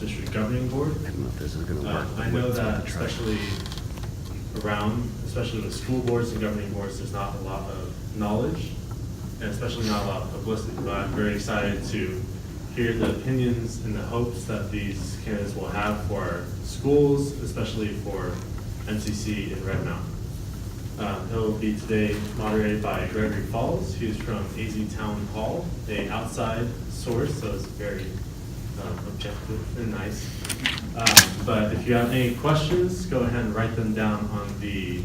District Governing Board. I don't know if this is going to work. I know that especially with school boards and governing boards, there's not a lot of knowledge, and especially not a lot of publicity, but I'm very excited to hear the opinions and the hopes that these candidates will have for our schools, especially for MCC in Red Mountain. He'll be today moderated by Gregory Falls, who's from AZ Town Hall, an outside source, so it's very objective and nice. But if you have any questions, go ahead and write them down on the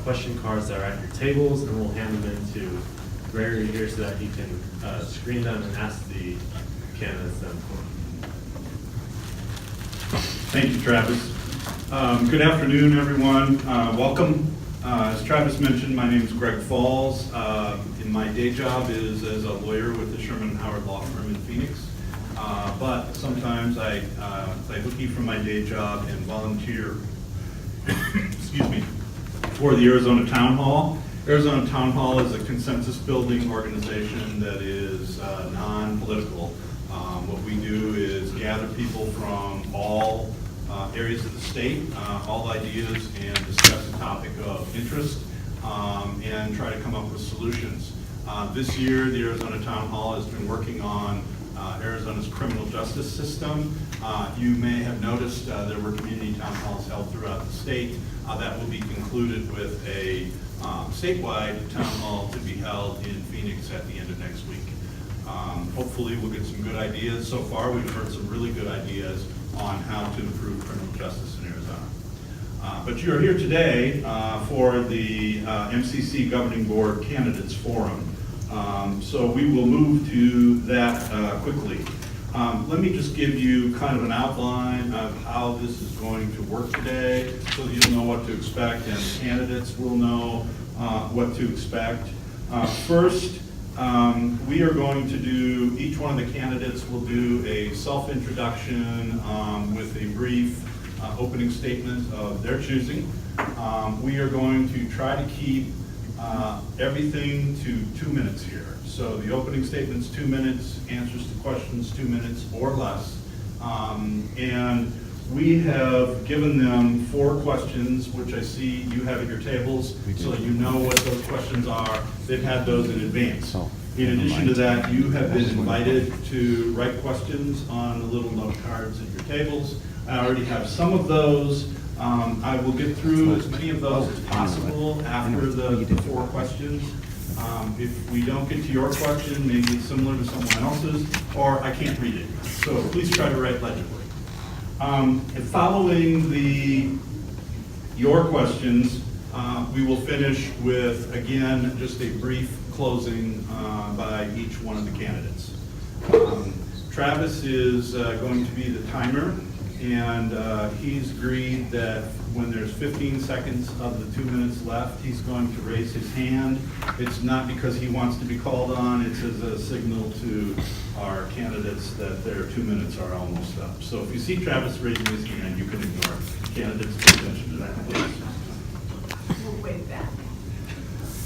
question cards that are at your tables, and we'll hand them into Gregory here so that he can screen them and ask the candidates them. Thank you, Travis. Good afternoon, everyone. Welcome. As Travis mentioned, my name is Greg Falls. And my day job is as a lawyer with the Sherman Howard Law Firm in Phoenix. But sometimes I play hooky from my day job and volunteer excuse me, for the Arizona Town Hall. Arizona Town Hall is a consensus building organization that is non-political. What we do is gather people from all areas of the state, all ideas, and discuss a topic of interest and try to come up with solutions. This year, the Arizona Town Hall has been working on Arizona's criminal justice system. You may have noticed there were community town halls held throughout the state. That will be concluded with a statewide town hall to be held in Phoenix at the end of next week. Hopefully we'll get some good ideas. So far we've heard some really good ideas on how to improve criminal justice in Arizona. But you're here today for the MCC Governing Board Candidates Forum. So we will move to that quickly. Let me just give you kind of an outline of how this is going to work today so that you'll know what to expect and the candidates will know what to expect. First, we are going to do, each one of the candidates will do a self-introduction with a brief opening statement of their choosing. We are going to try to keep everything to 2 minutes here. So the opening statement's 2 minutes, answers to questions 2 minutes or less. And we have given them 4 questions, which I see you have at your tables, so you know what those questions are. They've had those in advance. In addition to that, you have been invited to write questions on the little note cards at your tables. I already have some of those. I will get through as many of those as possible after the 4 questions. If we don't get to your question, maybe it's similar to someone else's, or I can't read it. So please try to write legibly. And following your questions, we will finish with, again, just a brief closing by each one of the candidates. Travis is going to be the timer, and he's agreed that when there's 15 seconds of the 2 minutes left, he's going to raise his hand. It's not because he wants to be called on, it's as a signal to our candidates that their 2 minutes are almost up. So if you see Travis raising his hand, you can ignore it. Candidates, pay attention to that, please. We'll wait back.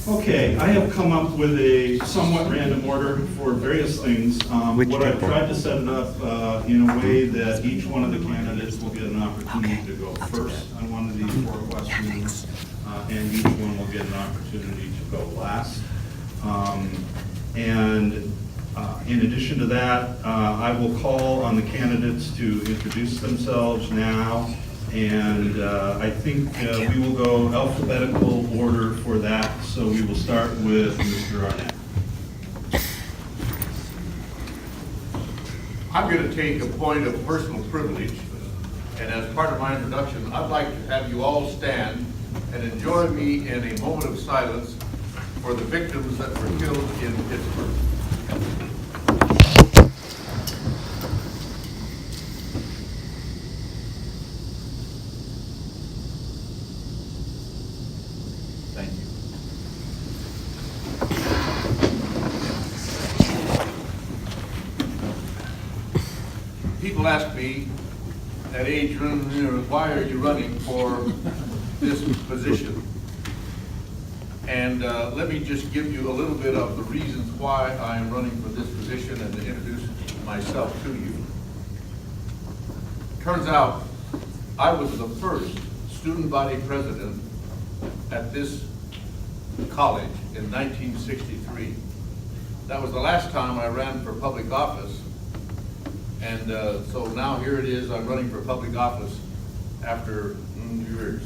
Okay, I have come up with a somewhat random order for various things. What I've tried to set it up in a way that each one of the candidates will get an opportunity to go first on one of these 4 questions, and each one will get an opportunity to go last. In addition to that, I will call on the candidates to introduce themselves now. And I think we will go alphabetical order for that. So we will start with Mr. Arnett. I'm going to take a point of personal privilege, and as part of my introduction, I'd like to have you all stand and join me in a moment of silence for the victims that were killed in Pittsburgh. Thank you. People ask me at age, why are you running for this position? And let me just give you a little bit of the reasons why I am running for this position and to introduce myself to you. Turns out, I was the first student body president at this college in 1963. That was the last time I ran for public office. And so now here it is, I'm running for public office after years.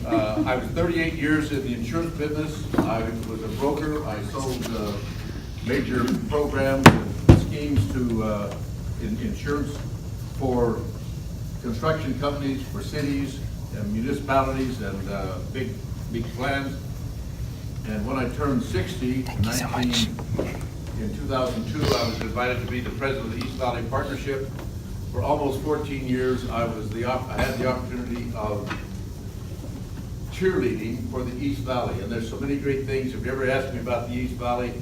I was 38 years in the insurance business. I was a broker. I sold major programs and schemes to in insurance for construction companies, for cities and municipalities and big plans. And when I turned 60 in 2002, I was invited to be the president of the East Valley Partnership. For almost 14 years, I had the opportunity of cheerleading for the East Valley. And there's so many great things. If you ever ask me about the East Valley,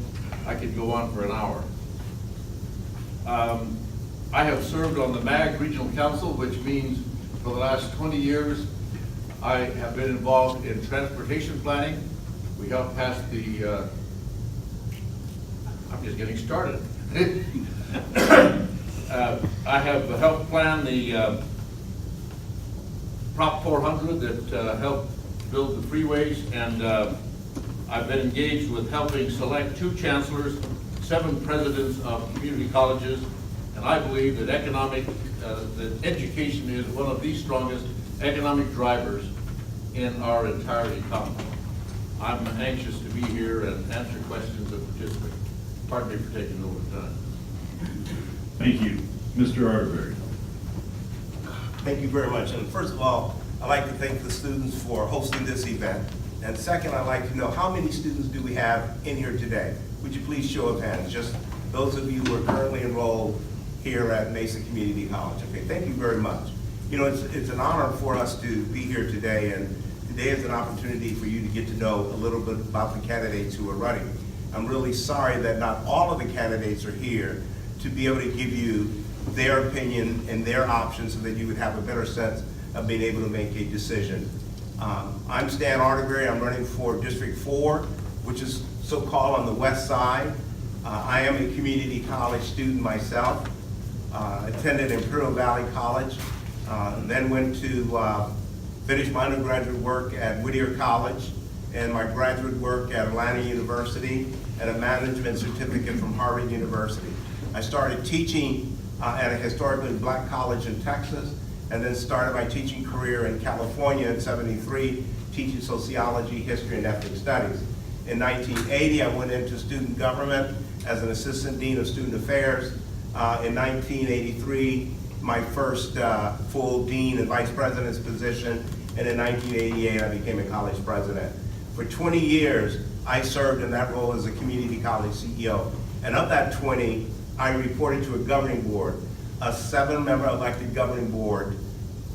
I could go on for an hour. I have served on the MAG Regional Council, which means for the last 20 years, I have been involved in transportation planning. We helped pass the, I'm just getting started. I have helped plan the Prop 400 that helped build the freeways, and I've been engaged with helping select 2 chancellors, 7 presidents of community colleges, and I believe that that education is one of the strongest economic drivers in our entire economy. I'm anxious to be here and answer questions and participate. Pardon me for taking over time. Thank you. Mr. Arterberry. Thank you very much. And first of all, I'd like to thank the students for hosting this event. And second, I'd like to know how many students do we have in here today? Would you please show of hands? Just those of you who are currently enrolled here at Mesa Community College. Okay, thank you very much. You know, it's an honor for us to be here today, and today is an opportunity for you to get to know a little bit about the candidates who are running. I'm really sorry that not all of the candidates are here to be able to give you their opinion and their options so that you would have a better sense of being able to make a decision. I'm Stan Arterberry. I'm running for District 4, which is so-called on the west side. I am a community college student myself. Attended Imperial Valley College, then went to finish my undergraduate work at Whittier College and my graduate work at Atlanta University and a management certificate from Harvard University. I started teaching at a historically black college in Texas, and then started my teaching career in California in '73, teaching sociology, history, and ethnic studies. In 1980, I went into student government as an assistant dean of student affairs. In 1983, my first full dean and vice president's position, and in 1988, I became a college president. For 20 years, I served in that role as a community college CEO. And of that 20, I reported to a governing board, a 7-member elected governing board,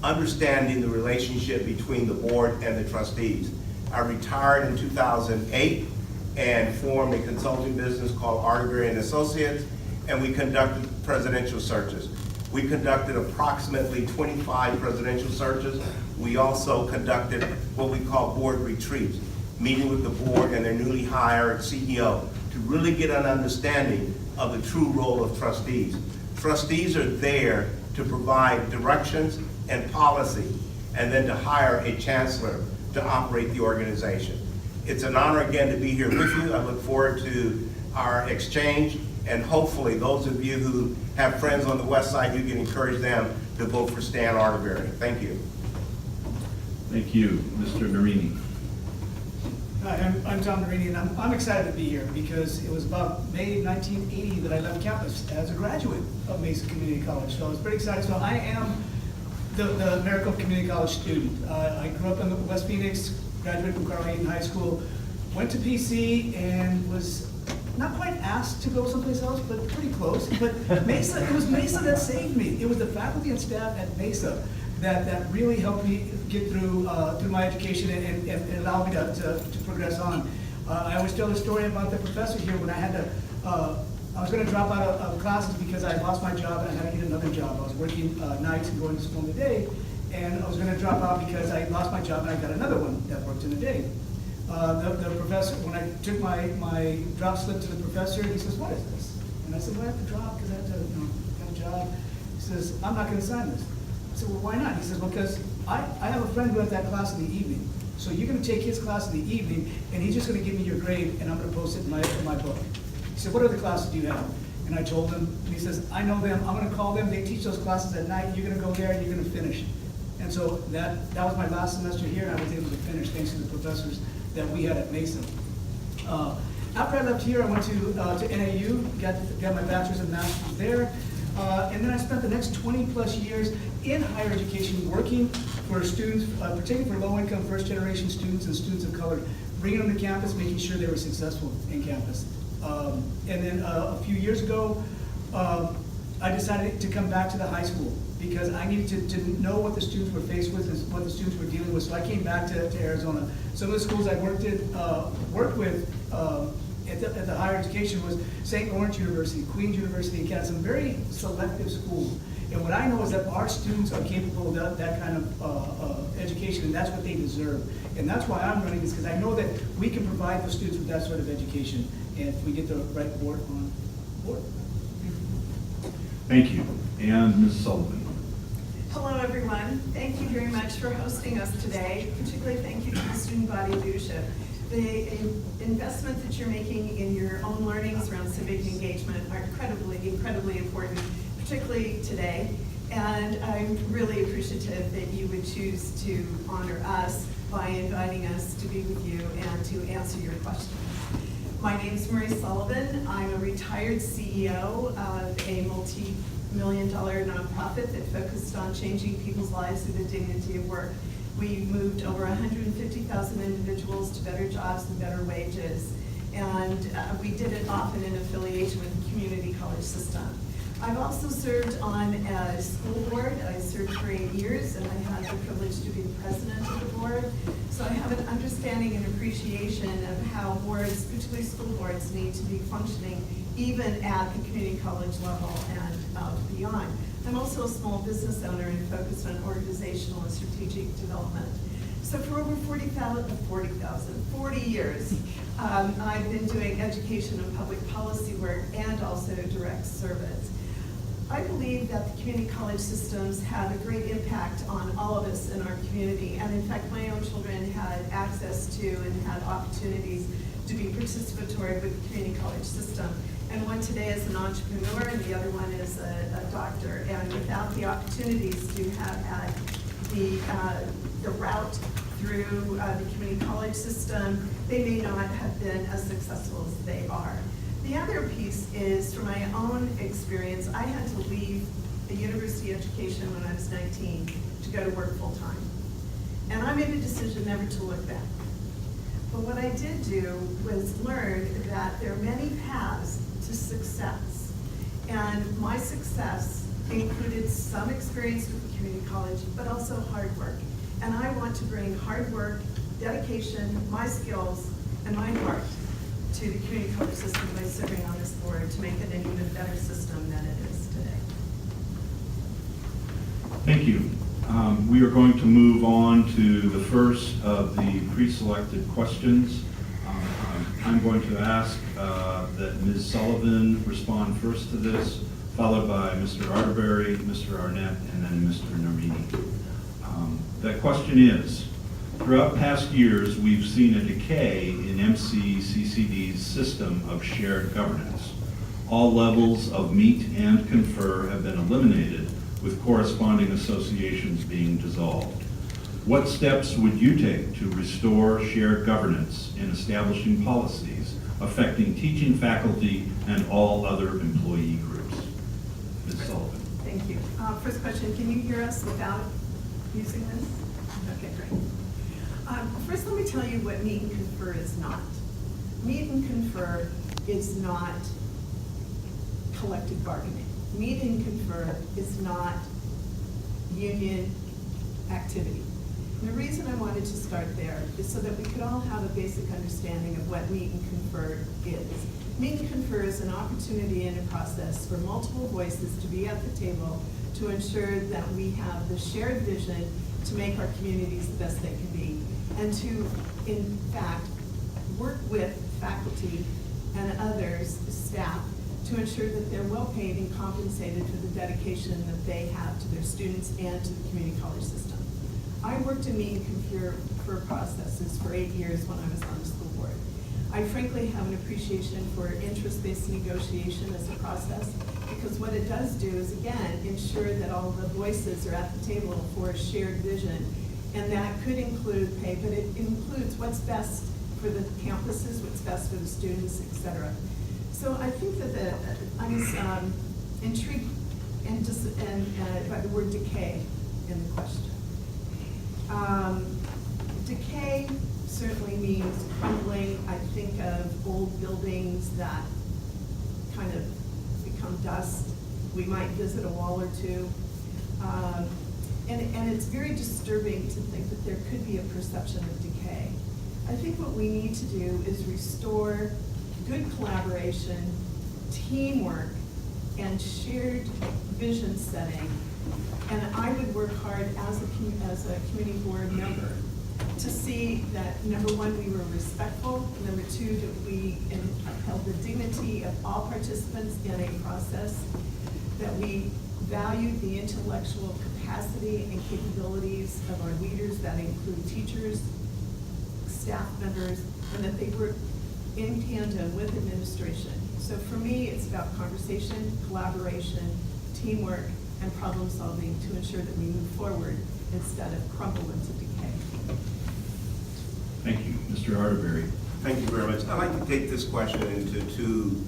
understanding the relationship between the board and the trustees. I retired in 2008 and formed a consulting business called Arterberry & Associates, and we conducted presidential searches. We conducted approximately 25 presidential searches. We also conducted what we call board retreats, meeting with the board and their newly hired CEO to really get an understanding of the true role of trustees. Trustees are there to provide directions and policy, and then to hire a chancellor to operate the organization. It's an honor again to be here with you. I look forward to our exchange, and hopefully those of you who have friends on the west side, you can encourage them to vote for Stan Arterberry. Thank you. Thank you. Mr. Nerini. Hi, I'm Tom Nerini, and I'm excited to be here because it was about May 1980 that I left campus as a graduate of Mesa Community College. So I was pretty excited. So I am the Maricopa Community College student. I grew up in West Phoenix, graduated from Carl Hayden High School, went to PC, and was not quite asked to go someplace else, but pretty close. But Mesa, it was Mesa that saved me. It was the faculty and staff at Mesa that really helped me get through my education and allowed me to progress on. I always tell the story about the professor here when I had to, I was going to drop out of classes because I lost my job and I had to get another job. I was working nights and going to school in the day, and I was going to drop out because I lost my job and I got another one that worked in the day. The professor, when I took my drop slip to the professor, he says, "What is this?" And I said, "Well, I have to drop because I have to, get a job." He says, I'm not gonna sign this. I said, well, why not? He says, well, because I have a friend who has that class in the evening. So you're gonna take his class in the evening, and he's just gonna give me your grade, and I'm gonna post it in my book. He said, what other classes do you have? And I told him, and he says, I know them, I'm gonna call them, they teach those classes at night, you're gonna go there, and you're gonna finish. And so that was my last semester here, and I was able to finish thanks to the professors that we had at Mesa. After I left here, I went to NAU, got my bachelor's and master's there. And then I spent the next 20-plus years in higher education working for students, particularly for low-income first-generation students and students of color, bringing them to campus, making sure they were successful in campus. And then a few years ago, I decided to come back to the high school because I needed to know what the students were faced with and what the students were dealing with. So I came back to Arizona. Some of the schools I worked with at the higher education was St. Lawrence University, Queens University, and Cal, some very selective schools. And what I know is that our students are capable of that kind of education, and that's what they deserve. And that's why I'm running this, because I know that we can provide the students with that sort of education, and if we get the right board on board. Thank you. And Ms. Sullivan. Hello, everyone. Thank you very much for hosting us today. Particularly thank you to the student body leadership. The investment that you're making in your own learnings around civic engagement are incredibly important, particularly today. And I'm really appreciative that you would choose to honor us by inviting us to be with you and to answer your questions. My name is Marie Sullivan. I'm a retired CEO of a multi-million-dollar nonprofit that focused on changing people's lives through the dignity of work. We moved over 150,000 individuals to better jobs and better wages. And we did it often in affiliation with the community college system. I've also served on a school board. I served for 8 years, and I had the privilege to be the president of the board. So I have an understanding and appreciation of how boards, particularly school boards, need to be functioning even at the community college level and beyond. I'm also a small business owner and focused on organizational and strategic development. So for over 40 years, I've been doing education and public policy work and also direct service. I believe that the community college systems have a great impact on all of us in our community. And in fact, my own children had access to and had opportunities to be participatory with the community college system. And one today is an entrepreneur and the other one is a doctor. And without the opportunities to have had the route through the community college system, they may not have been as successful as they are. The other piece is, from my own experience, I had to leave the university education when I was 19 to go to work full-time. And I made a decision never to look back. But what I did do was learn that there are many paths to success. And my success included some experience with the community college, but also hard work. And I want to bring hard work, dedication, my skills, and my heart to the community college system by serving on this board to make it an even better system than it is today. Thank you. We are going to move on to the first of the pre-selected questions. I'm going to ask that Ms. Sullivan respond first to this, followed by Mr. Arterberry, Mr. Arnett, and then Mr. Nerini. That question is, throughout past years, we've seen a decay in MCCCD's system of shared governance. All levels of meet and confer have been eliminated, with corresponding associations being dissolved. What steps would you take to restore shared governance in establishing policies affecting teaching faculty and all other employee groups? Ms. Sullivan. Thank you. First question, can you hear us without using this? Okay, great. First, let me tell you what meet and confer is not. Meet and confer is not collective bargaining. Meet and confer is not union activity. And the reason I wanted to start there is so that we could all have a basic understanding of what meet and confer is. Meet and confer is an opportunity and a process for multiple voices to be at the table to ensure that we have the shared vision to make our communities the best they can be, and to, in fact, work with faculty and others, staff, to ensure that they're well paid and compensated for the dedication that they have to their students and to the community college system. I worked in meet and confer processes for 8 years when I was on the school board. I frankly have an appreciation for interest-based negotiation as a process, because what it does do is, again, ensure that all the voices are at the table for a shared vision. And that could include pay, but it includes what's best for the campuses, what's best for the students, et cetera. So I think that I was intrigued by the word decay in the question. Decay certainly means crumbling. I think of old buildings that kind of become dust. We might visit a wall or two. And it's very disturbing to think that there could be a perception of decay. I think what we need to do is restore good collaboration, teamwork, and shared vision setting. And I would work hard as a community board member to see that, number one, we were respectful, number two, that we upheld the dignity of all participants in a process, that we valued the intellectual capacity and capabilities of our leaders, that include teachers, staff members, and that they work in tandem with administration. So for me, it's about conversation, collaboration, teamwork, and problem solving to ensure that we move forward instead of crumble into decay. Thank you. Mr. Arterberry. Thank you very much. I'd like to take this question into two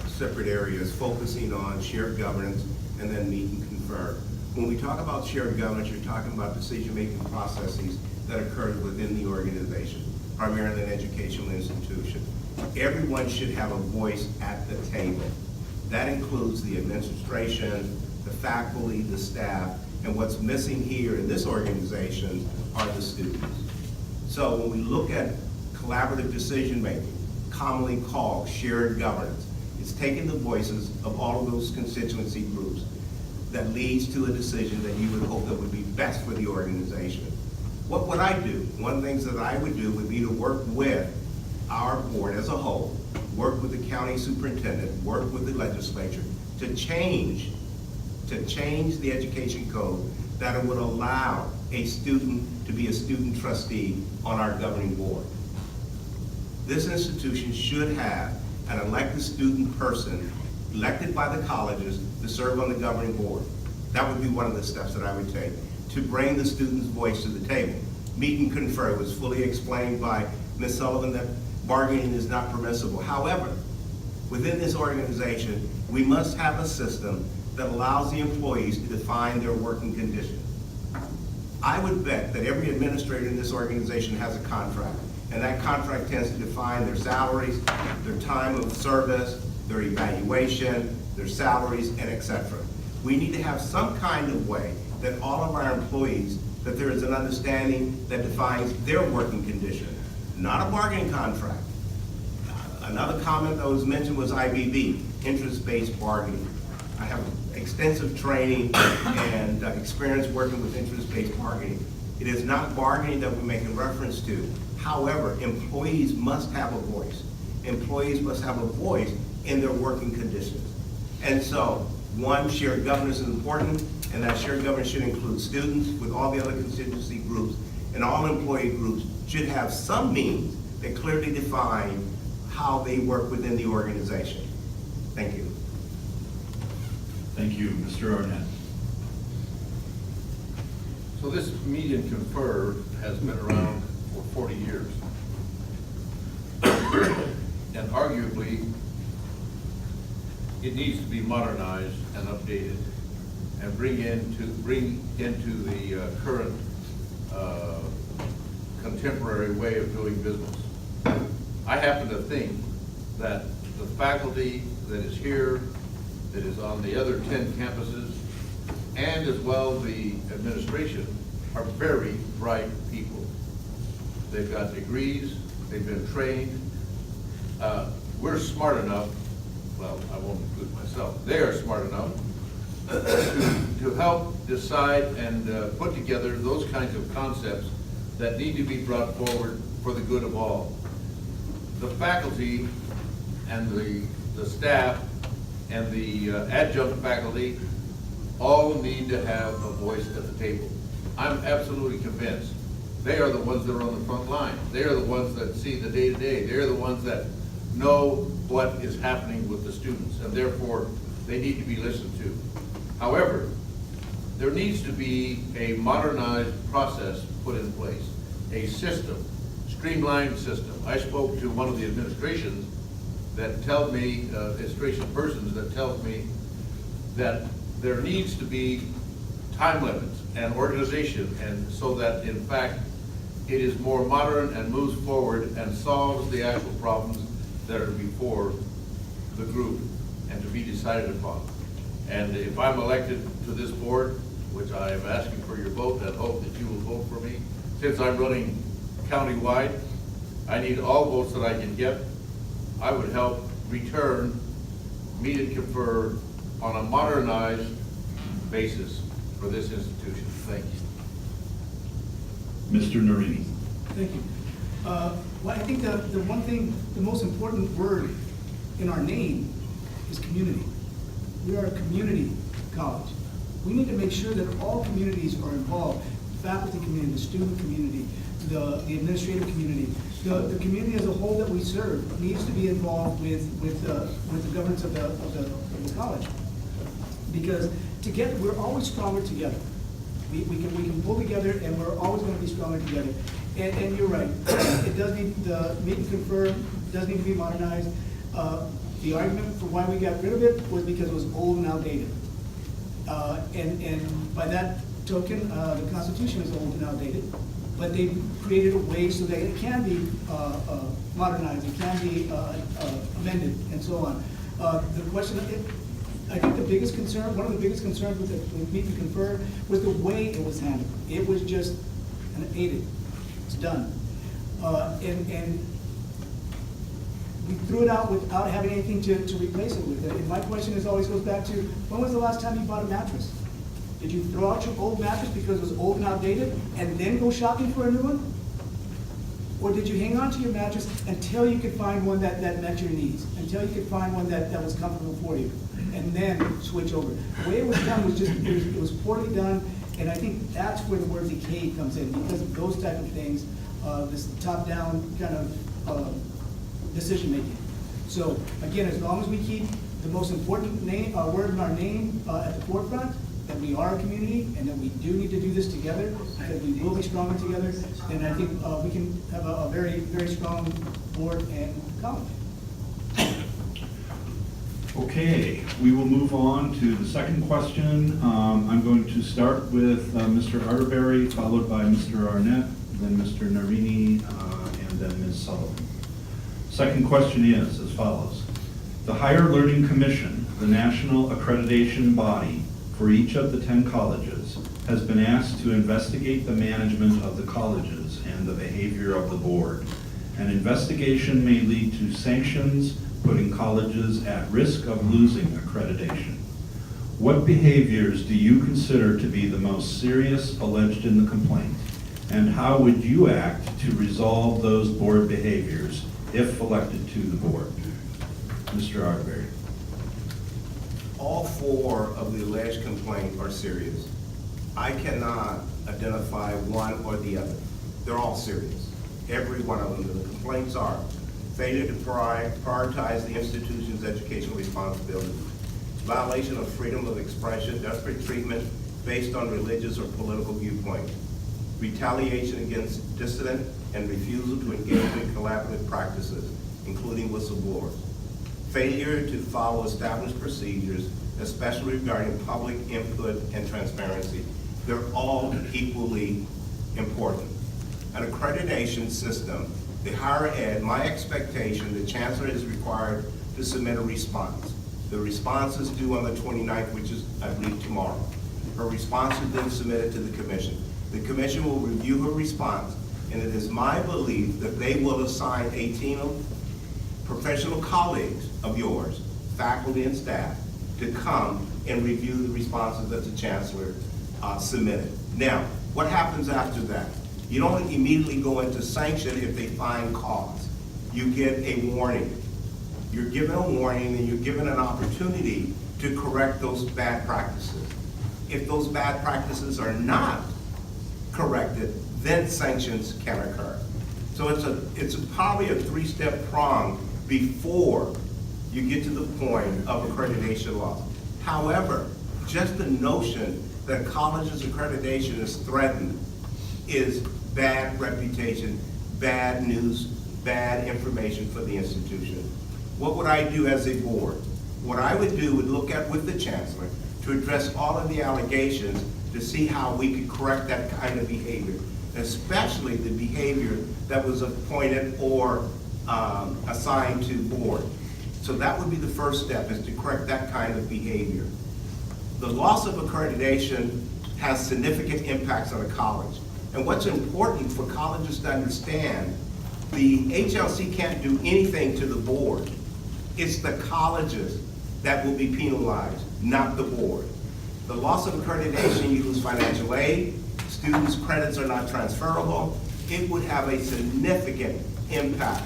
separate areas, focusing on shared governance and then meet and confer. When we talk about shared governance, you're talking about decision-making processes that occur within the organization, primarily an educational institution. Everyone should have a voice at the table. That includes the administration, the faculty, the staff, and what's missing here in this organization are the students. So when we look at collaborative decision-making, commonly called shared governance, it's taking the voices of all of those constituency groups that leads to a decision that you would hope that would be best for the organization. What would I do? One of the things that I would do would be to work with our board as a whole, work with the county superintendent, work with the legislature to change the education code that it would allow a student to be a student trustee on our governing board. This institution should have an elected student person elected by the colleges to serve on the governing board. That would be one of the steps that I would take to bring the student's voice to the table. Meet and confer was fully explained by Ms. Sullivan that bargaining is not permissible. However, within this organization, we must have a system that allows the employees to define their working conditions. I would bet that every administrator in this organization has a contract, and that contract tends to define their salaries, their time of service, their evaluation, their salaries, and et cetera. We need to have some kind of way that all of our employees, that there is an understanding that defines their working condition, not a bargaining contract. Another comment that was mentioned was IBB, interest-based bargaining. I have extensive training and experience working with interest-based bargaining. It is not bargaining that we're making reference to. However, employees must have a voice. Employees must have a voice in their working conditions. And so, one, shared governance is important, and that shared governance should include students with all the other constituency groups, and all employee groups should have some means that clearly define how they work within the organization. Thank you. Thank you. Mr. Arnett. So this meet and confer has been around for 40 years. And arguably, it needs to be modernized and updated and bring into the current contemporary way of doing business. I happen to think that the faculty that is here, that is on the other 10 campuses, and as well the administration, are very bright people. They've got degrees, they've been trained. We're smart enough, well, I won't include myself, they are smart enough to help decide and put together those kinds of concepts that need to be brought forward for the good of all. The faculty and the staff and the adjunct faculty all need to have a voice at the table. I'm absolutely convinced they are the ones that are on the front line. They are the ones that see the day-to-day. They're the ones that know what is happening with the students, and therefore they need to be listened to. However, there needs to be a modernized process put in place, a system, streamlined system. I spoke to one of the administration persons that tells me that there needs to be time limits and organization, and so that in fact it is more modern and moves forward and solves the actual problems that are before the group and to be decided upon. And if I'm elected to this board, which I am asking for your vote and hope that you will vote for me, since I'm running countywide, I need all votes that I can get. I would help return, meet and confer on a modernized basis for this institution. Thank you. Mr. Nerini. Thank you. Well, I think the one thing, the most important word in our name is community. We are a community college. We need to make sure that all communities are involved. The faculty community, the student community, the administrative community, the community as a whole that we serve needs to be involved with the governance of the college. Because together, we're always stronger together. We can pull together, and we're always going to be stronger together. And you're right, it does need, the meet and confer does need to be modernized. The argument for why we got rid of it was because it was old and outdated. And by that token, the Constitution is old and outdated, but they created a way so that it can be modernized, it can be amended, and so on. The question, I think the biggest concern, one of the biggest concerns with meet and confer was the way it was handled. It was just an aided. It's done. And we threw it out without having anything to replace it with. And my question is always goes back to, when was the last time you bought a mattress? Did you throw out your old mattress because it was old and outdated and then go shopping for a new one? Or did you hang on to your mattress until you could find one that met your needs, until you could find one that was comfortable for you, and then switch over? The way it was done was just, it was poorly done, and I think that's where the word decay comes in, because of those type of things, this top-down kind of decision-making. So again, as long as we keep the most important name, word in our name at the forefront, that we are a community and that we do need to do this together, because we will be stronger together, then I think we can have a very, very strong board and college. Okay, we will move on to the second question. I'm going to start with Mr. Arterberry, followed by Mr. Arnett, then Mr. Nerini, and then Ms. Sullivan. Second question is as follows. The Higher Learning Commission, the national accreditation body for each of the 10 colleges, has been asked to investigate the management of the colleges and the behavior of the board. An investigation may lead to sanctions, putting colleges at risk of losing accreditation. What behaviors do you consider to be the most serious alleged in the complaint? And how would you act to resolve those board behaviors if elected to the board? Mr. Arterberry. All 4 of the alleged complaints are serious. I cannot identify one or the other. They're all serious. Every one of them. The complaints are failure to prioritize the institution's educational responsibilities, violation of freedom of expression, desperate treatment based on religious or political viewpoint, retaliation against dissident, and refusal to engage in collaborative practices, including whistleblowers, failure to follow established procedures, especially regarding public input and transparency. They're all equally important. An accreditation system, the higher ed, my expectation, the chancellor is required to submit a response. The response is due on the 29th, which is, I believe, tomorrow. Her response is then submitted to the commission. The commission will review her response, and it is my belief that they will assign a team of professional colleagues of yours, faculty and staff, to come and review the responses that the chancellor submitted. Now, what happens after that? You don't immediately go into sanction if they find cause. You get a warning. You're given a warning and you're given an opportunity to correct those bad practices. If those bad practices are not corrected, then sanctions can occur. So it's probably a three-step prong before you get to the point of accreditation loss. However, just the notion that a college's accreditation is threatened is bad reputation, bad news, bad information for the institution. What would I do as a board? What I would do would look at with the chancellor to address all of the allegations to see how we could correct that kind of behavior, especially the behavior that was appointed or assigned to board. So that would be the first step, is to correct that kind of behavior. The loss of accreditation has significant impacts on a college. And what's important for colleges to understand, the HLC can't do anything to the board. It's the colleges that will be penalized, not the board. The loss of accreditation, you lose financial aid, students' credits are not transferable. It would have a significant impact.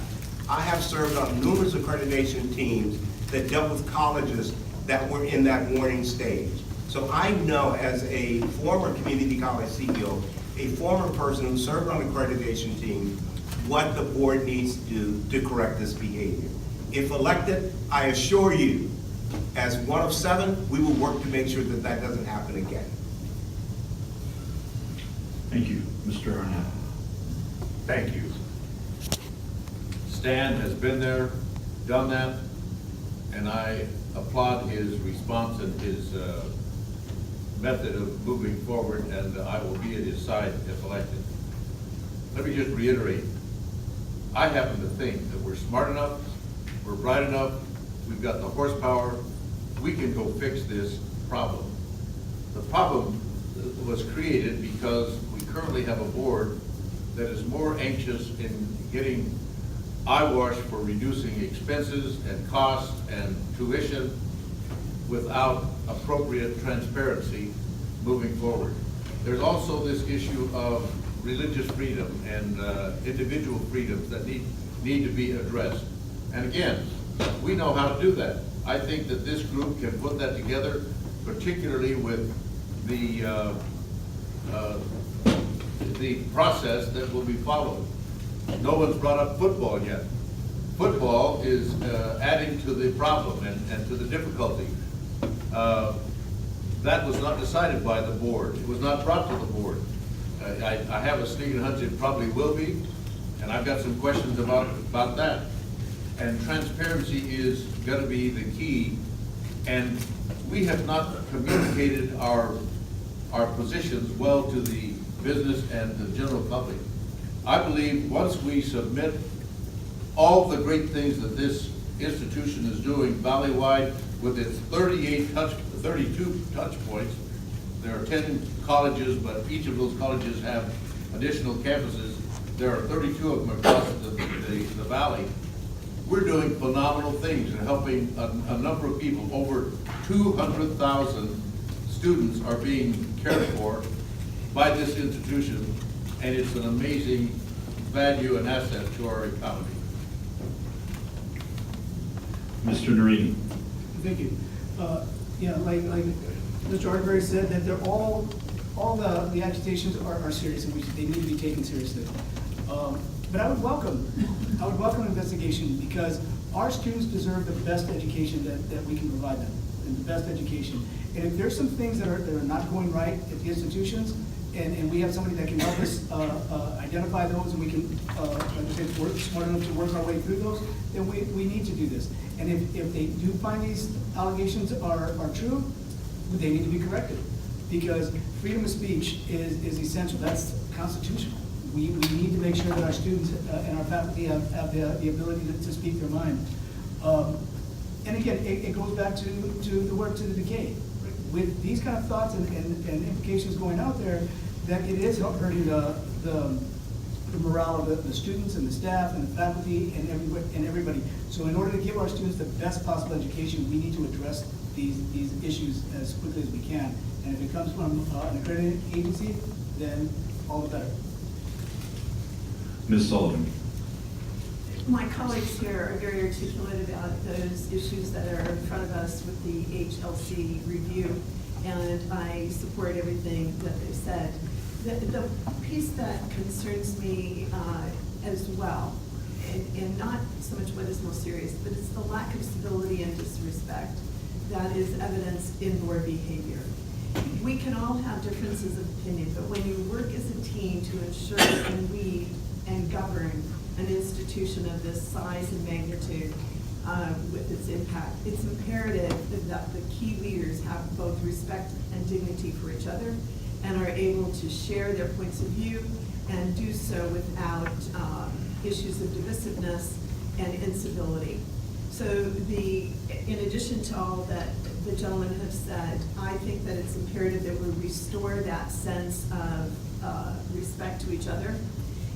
I have served on numerous accreditation teams that dealt with colleges that were in that warning stage. So I know, as a former community college CEO, a former person who served on accreditation teams, what the board needs to do to correct this behavior. If elected, I assure you, as one of 7, we will work to make sure that that doesn't happen again. Thank you, Mr. Arnett. Thank you. Stan has been there, done that, and I applaud his response and his method of moving forward, and I will be at his side if elected. Let me just reiterate, I happen to think that we're smart enough, we're bright enough, we've got the horsepower, we can go fix this problem. The problem was created because we currently have a board that is more anxious in getting eyewash for reducing expenses and costs and tuition without appropriate transparency moving forward. There's also this issue of religious freedom and individual freedoms that need to be addressed. And again, we know how to do that. I think that this group can put that together, particularly with the process that will be followed. No one's brought up football yet. Football is adding to the problem and to the difficulty. That was not decided by the board. It was not brought to the board. I have a sneaking hunch it probably will be, and I've got some questions about that. And transparency is going to be the key. And we have not communicated our positions well to the business and the general public. I believe once we submit all the great things that this institution is doing valley-wide with its 32 touch points, there are 10 colleges, but each of those colleges have additional campuses. There are 32 of them across the valley. We're doing phenomenal things and helping a number of people. Over 200,000 students are being cared for by this institution, and it's an amazing value and asset to our economy. Mr. Nerini. Thank you. Yeah, like Mr. Arterberry said, that they're all the agitations are serious and they need to be taken seriously. But I would welcome investigation, because our students deserve the best education that we can provide them, and the best education. And if there's some things that are not going right at the institutions, and we have somebody that can help us identify those, and we can, like I said, work smart enough to work our way through those, then we need to do this. And if they do find these allegations are true, they need to be corrected, because freedom of speech is essential. That's constitutional. We need to make sure that our students and our faculty have the ability to speak their mind. And again, it goes back to the work to the decay. With these kind of thoughts and implications going out there, that it is hurting the morale of the students and the staff and the faculty and everybody. So in order to give our students the best possible education, we need to address these issues as quickly as we can. And if it comes from an accredited agency, then all the better. Ms. Sullivan. My colleagues here are very articulate about those issues that are in front of us with the HLC review, and I support everything that they said. The piece that concerns me as well, and not so much what is most serious, but it's the lack of civility and disrespect that is evidenced in board behavior. We can all have differences of opinion, but when you work as a team to ensure and lead and govern an institution of this size and magnitude with its impact, it's imperative that the key leaders have both respect and dignity for each other and are able to share their points of view and do so without issues of divisiveness and incivility. So in addition to all that the gentlemen have said, I think that it's imperative that we restore that sense of respect to each other.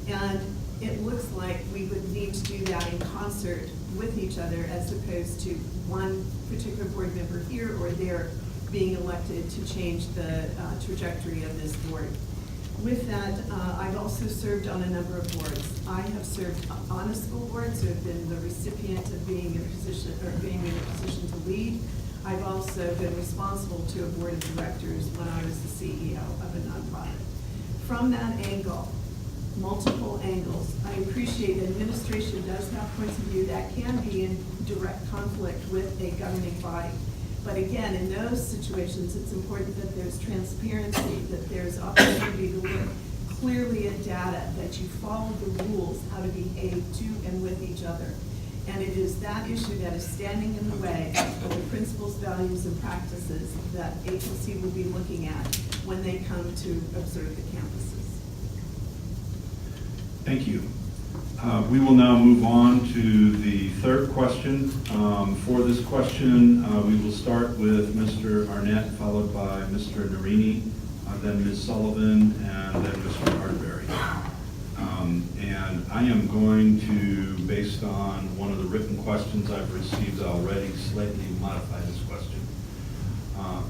And it looks like we would need to do that in concert with each other as opposed to one particular board member here or there being elected to change the trajectory of this board. With that, I've also served on a number of boards. I have served on a school board, so I've been the recipient of being in a position to lead. I've also been responsible to a board of directors when I was the CEO of a nonprofit. From that angle, multiple angles, I appreciate that administration does have points of view that can be in direct conflict with a governing body. But again, in those situations, it's important that there's transparency, that there's opportunity to look clearly at data, that you follow the rules, how to behave to and with each other. And it is that issue that is standing in the way of the principles, values, and practices that HLC will be looking at when they come to observe the campuses. Thank you. We will now move on to the third question. For this question, we will start with Mr. Arnett, followed by Mr. Nerini, then Ms. Sullivan, and then Mr. Arterberry. And I am going to, based on one of the written questions I've received already, slightly modify this question.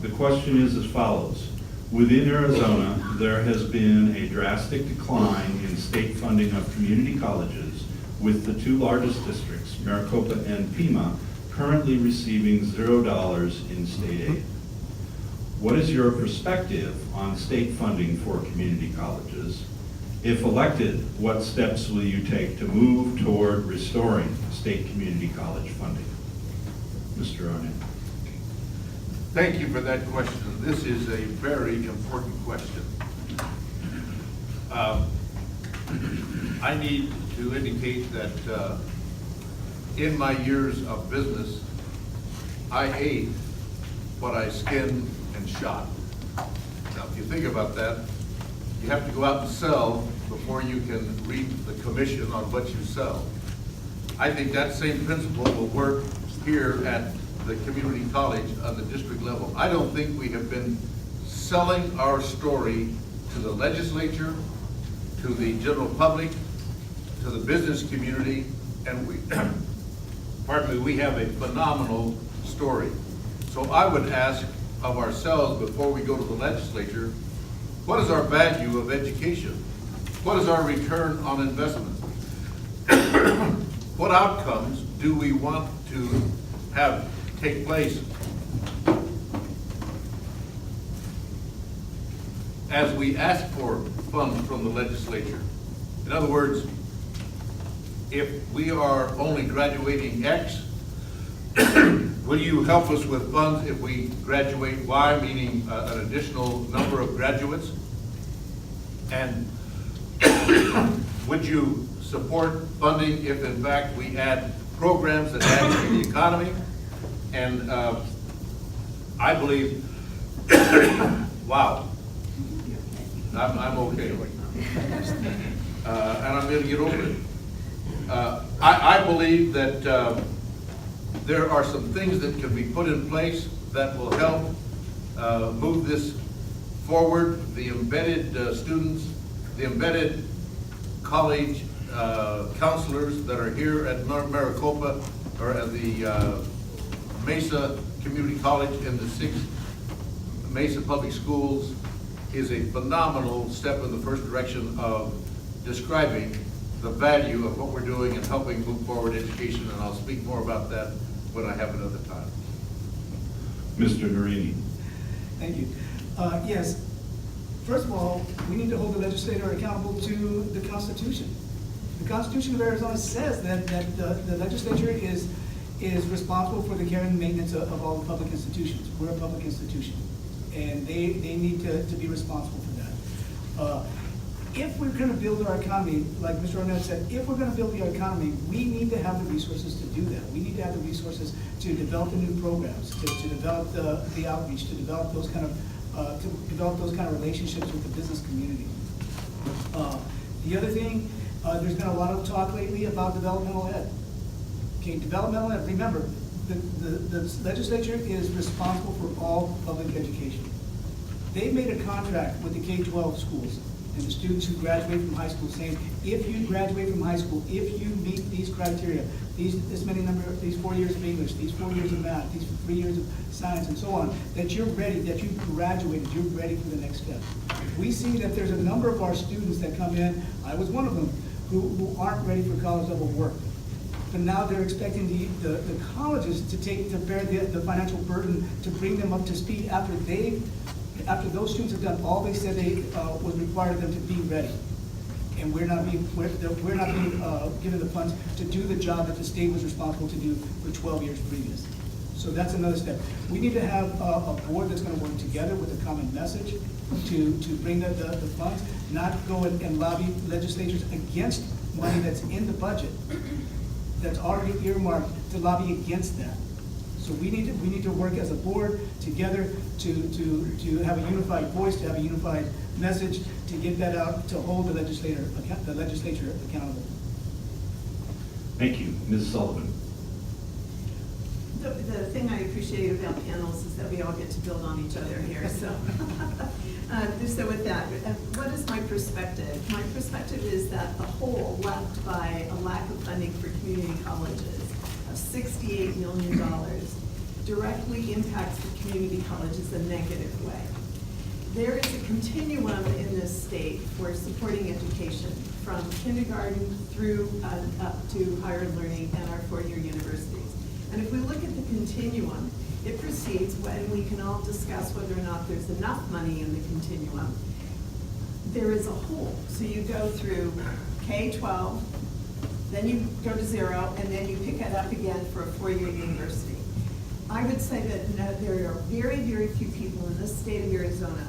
The question is as follows. Within Arizona, there has been a drastic decline in state funding of community colleges, with the two largest districts, Maricopa and Pima, currently receiving $0 in state aid. What is your perspective on state funding for community colleges? If elected, what steps will you take to move toward restoring state community college funding? Mr. Arnett. Thank you for that question. This is a very important question. I need to indicate that in my years of business, I ate what I skinned and shot. Now, if you think about that, you have to go out and sell before you can reap the commission on what you sell. I think that same principle will work here at the community college on the district level. I don't think we have been selling our story to the legislature, to the general public, to the business community, and we have a phenomenal story. So I would ask of ourselves before we go to the legislature, what is our value of education? What is our return on investment? What outcomes do we want to have take place as we ask for funds from the legislature? In other words, if we are only graduating X, will you help us with funds if we graduate Y, meaning an additional number of graduates? And would you support funding if in fact we add programs that add to the economy? And I believe, wow, I'm okay. And I'm going to get over it. I believe that there are some things that can be put in place that will help move this forward. The embedded students, the embedded college counselors that are here at Maricopa or at the Mesa Community College and the 6 Mesa Public Schools is a phenomenal step in the first direction of describing the value of what we're doing and helping move forward education, and I'll speak more about that when I have another time. Mr. Nerini. Thank you. Yes, first of all, we need to hold the legislator accountable to the Constitution. The Constitution of Arizona says that the legislature is responsible for the care and maintenance of all the public institutions. We're a public institution, and they need to be responsible for that. If we're going to build our economy, like Mr. Arnett said, if we're going to build the economy, we need to have the resources to do that. We need to have the resources to develop the new programs, to develop the outreach, to develop those kind of relationships with the business community. The other thing, there's been a lot of talk lately about developmental ed. Okay, developmental ed, remember, the legislature is responsible for all public education. They made a contract with the K-12 schools and the students who graduate from high school saying, if you graduate from high school, if you meet these criteria, these 4 years of English, these 4 years of math, these 3 years of science, and so on, that you're ready, that you've graduated, you're ready for the next step. We see that there's a number of our students that come in, I was one of them, who aren't ready for college level work. But now they're expecting the colleges to bear the financial burden to bring them up to speed after those students have done all they said was required of them to be ready. And we're not being given the funds to do the job that the state was responsible to do for 12 years previous. So that's another step. We need to have a board that's going to work together with a common message to bring the funds, not go and lobby legislatures against money that's in the budget that's already earmarked, to lobby against that. So we need to work as a board together to have a unified voice, to have a unified message, to get that out, to hold the legislature accountable. Thank you. Ms. Sullivan. The thing I appreciate about panels is that we all get to build on each other here, so. So with that, what is my perspective? My perspective is that the hole left by a lack of funding for community colleges of $68 million directly impacts the community colleges in a negative way. There is a continuum in this state for supporting education from kindergarten through up to higher learning and our four-year universities. And if we look at the continuum, it proceeds when we can all discuss whether or not there's enough money in the continuum. There is a hole. So you go through K-12, then you go to 0, and then you pick it up again for a four-year university. I would say that there are very, very few people in this state of Arizona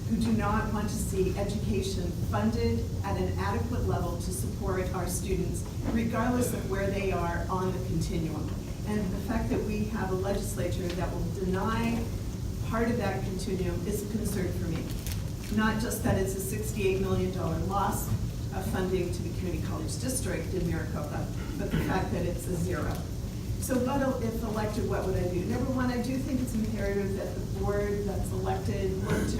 who do not want to see education funded at an adequate level to support our students, regardless of where they are on the continuum. And the fact that we have a legislature that will deny part of that continuum is a concern for me. Not just that it's a $68 million loss of funding to the community college district in Maricopa, but the fact that it's a 0. So what, if elected, what would I do? Number one, I do think it's imperative that the board that's elected work to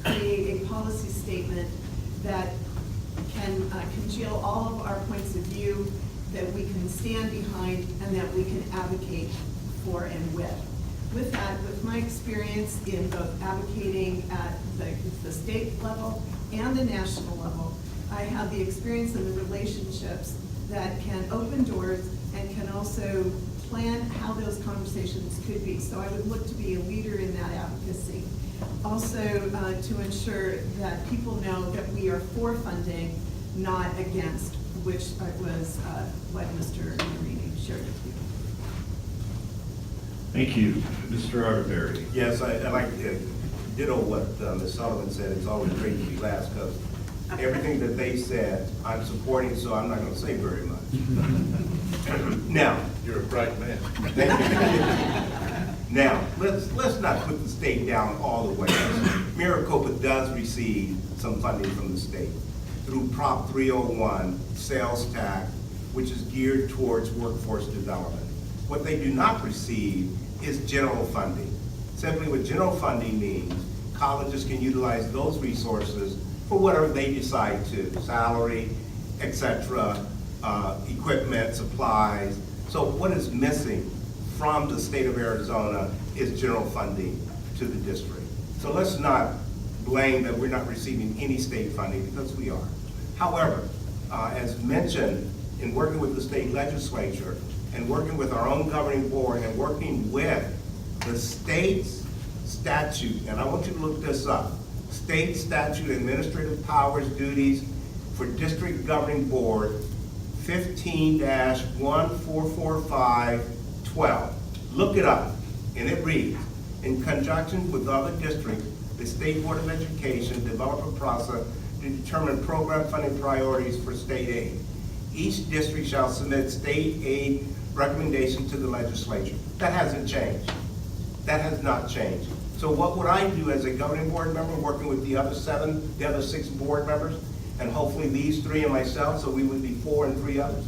create a policy statement that can congeal all of our points of view, that we can stand behind, and that we can advocate for and with. With that, with my experience in both advocating at the state level and the national level, I have the experience and the relationships that can open doors and can also plan how those conversations could be. So I would look to be a leader in that advocacy. Also, to ensure that people know that we are for funding, not against, which was what Mr. Nerini shared with you. Thank you. Mr. Arterberry. Yes, I like to ditto what Ms. Sullivan said. It's always great to be last because everything that they said, I'm supporting, so I'm not going to say very much. Now, You're a bright man. thank you. Now, let's not put the state down all the way. Maricopa does receive some funding from the state through Prop 301 sales tax, which is geared towards workforce development. What they do not receive is general funding. Simply what general funding means, colleges can utilize those resources for whatever they decide to, salary, etc., equipment, supplies. So what is missing from the state of Arizona is general funding to the district. So let's not blame that we're not receiving any state funding, because we are. However, as mentioned, in working with the state legislature and working with our own governing board and working with the state's statute, and I want you to look this up, state statute administrative powers duties for district governing board 15-1445-12. Look it up, and it reads, in conjunction with other districts, the State Board of Education develop a process to determine program funding priorities for state aid. Each district shall submit state aid recommendations to the legislature. That hasn't changed. That has not changed. So what would I do as a governing board member, working with the other 6 board members, and hopefully these 3 and myself, so we would be 4 and 3 others?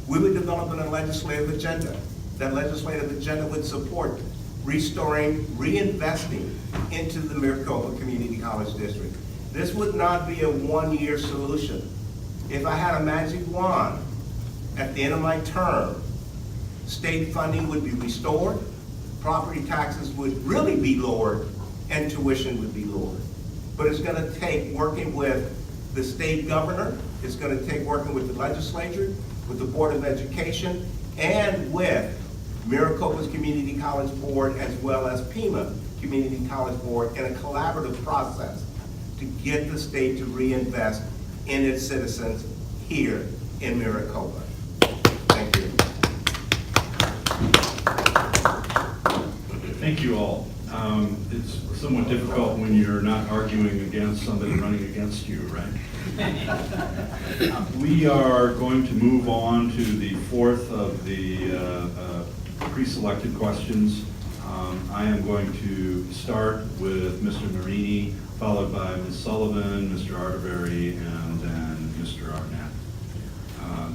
We would develop a legislative agenda. That legislative agenda would support restoring, reinvesting into the Maricopa Community College District. This would not be a one-year solution. If I had a magic wand at the end of my term, state funding would be restored, property taxes would really be lowered, and tuition would be lowered. But it's gonna take working with the state governor, it's gonna take working with the legislature, with the Board of Education, and with Maricopa's Community College Board, as well as Pima Community College Board, in a collaborative process to get the state to reinvest in its citizens here in Maricopa. Thank you. Thank you all. It's somewhat difficult when you're not arguing against somebody running against you, right? We are going to move on to the 4th of the pre-selected questions. I am going to start with Mr. Nerini, followed by Ms. Sullivan, Mr. Arterberry, and then Mr. Arnett.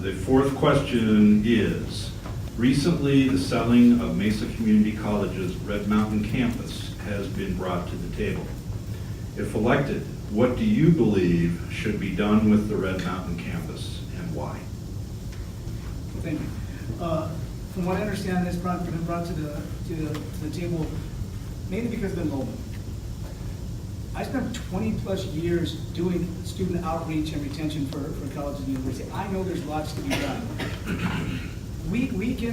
The 4th question is, recently the selling of Mesa Community College's Red Mountain campus has been brought to the table. If elected, what do you believe should be done with the Red Mountain campus and why? Thank you. From what I understand, this been brought to the table mainly because of enrollment. I spent 20+ years doing student outreach and retention for colleges and universities. I know there's lots to be done. We can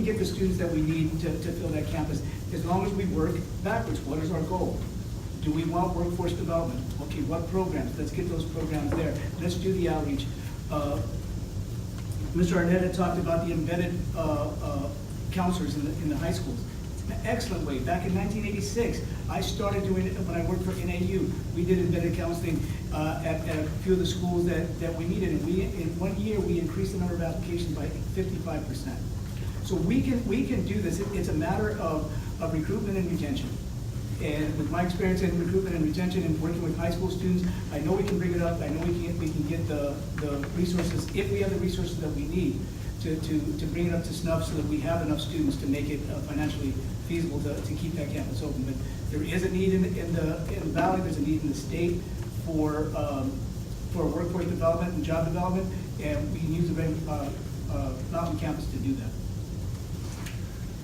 get the students that we need to fill that campus as long as we work backwards. What is our goal? Do we want workforce development? Okay, what programs? Let's get those programs there. Let's do the outreach. Mr. Arnett had talked about the embedded counselors in the high schools. It's an excellent way. Back in 1986, I started doing it when I worked for NAU. We did embedded counseling at a few of the schools that we needed, and in 1 year we increased the number of applications by 55%. So we can do this. It's a matter of recruitment and retention. And with my experience in recruitment and retention and working with high school students, I know we can bring it up. I know we can get the resources, if we have the resources that we need to bring it up to snuff so that we have enough students to make it financially feasible to keep that campus open. But there is a need in the valley, there's a need in the state for workforce development and job development, and we can use the Red Mountain campus to do that.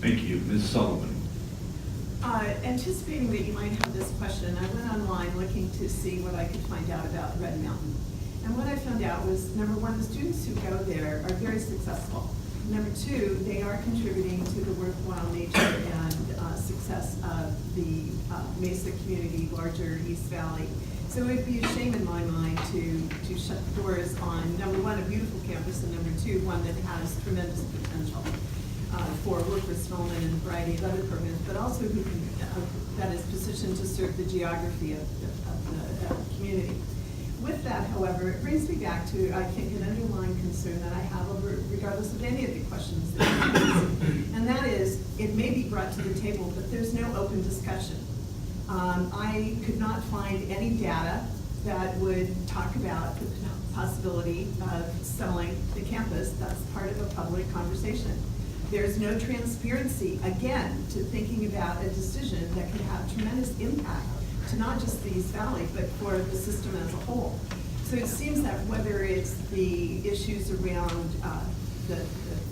Thank you. Ms. Sullivan. Anticipating that you might have this question, I went online looking to see what I could find out about Red Mountain. And what I found out was, number 1, the students who go there are very successful. Number 2, they are contributing to the worthwhile nature and success of the Mesa community, larger East Valley. So it would be a shame in my mind to shut the doors on, number 1, a beautiful campus, and number 2, one that has tremendous potential for workforce development and a variety of other programs, but also who can, that is positioned to serve the geography of the community. With that, however, it brings me back to, I think, an underlying concern that I have regardless of any of the questions that you raised, and that is, it may be brought to the table, but there's no open discussion. I could not find any data that would talk about the possibility of selling the campus. That's part of a public conversation. There's no transparency, again, to thinking about a decision that could have tremendous impact to not just the East Valley, but for the system as a whole. So it seems that whether it's the issues around the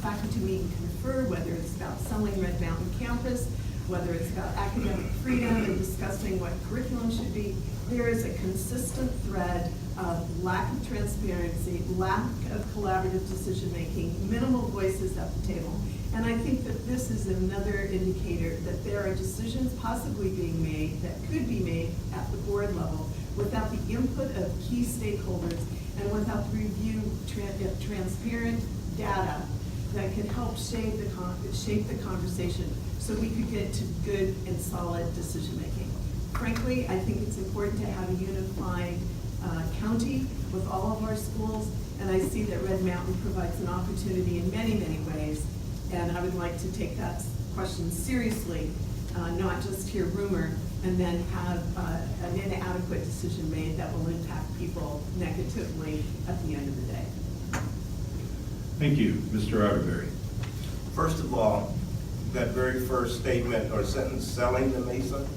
faculty meet and confer, whether it's about selling Red Mountain campus, whether it's about academic freedom and discussing what curriculum should be, there is a consistent thread of lack of transparency, lack of collaborative decision-making, minimal voices at the table. And I think that this is another indicator that there are decisions possibly being made that could be made at the board level without the input of key stakeholders and without the review of transparent data that could help shape the conversation so we could get to good and solid decision-making. Frankly, I think it's important to have a unified county with all of our schools, and I see that Red Mountain provides an opportunity in many, many ways, and I would like to take that question seriously, not just hear rumor and then have an inadequate decision made that will impact people negatively at the end of the day. Thank you, Mr. Arterberry. First of all, that very first statement or sentence, selling the Mesa,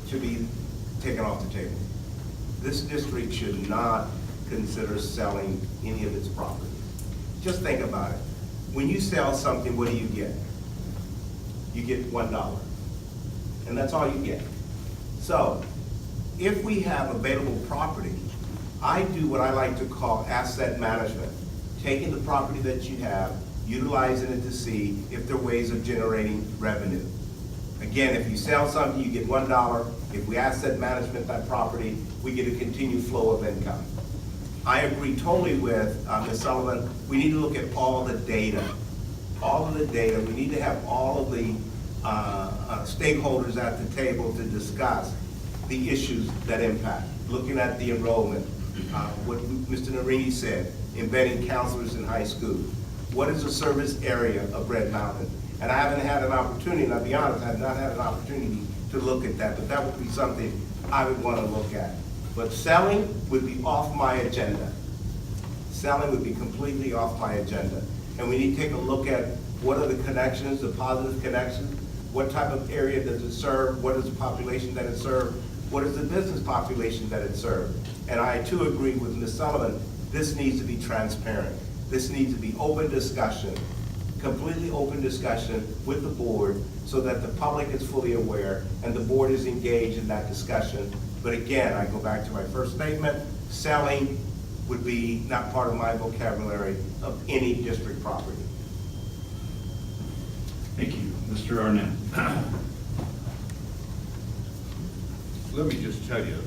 should be taken off the table. This district should not consider selling any of its property. Just think about it. When you sell something, what do you get? You get $1. And that's all you get. So, if we have available property, I do what I like to call asset management. Taking the property that you have, utilizing it to see if there are ways of generating revenue. Again, if you sell something, you get $1. If we asset management that property, we get a continued flow of income. I agree totally with Ms. Sullivan. We need to look at all the data. All of the data. We need to have all of the stakeholders at the table to discuss the issues that impact. Looking at the enrollment, what Mr. Nerini said, embedding counselors in high school. What is the service area of Red Mountain? And I haven't had an opportunity, and I'll be honest, I have not had an opportunity to look at that, but that would be something I would want to look at. But selling would be off my agenda. Selling would be completely off my agenda. And we need to take a look at what are the connections, the positive connections, what type of area does it serve, what is the population that it serves, what is the business population that it serves. And I too agree with Ms. Sullivan, this needs to be transparent. This needs to be open discussion, completely open discussion with the board so that the public is fully aware and the board is engaged in that discussion. But again, I go back to my first statement, selling would be not part of my vocabulary of any district property. Thank you, Mr. Arnett. Let me just tell you,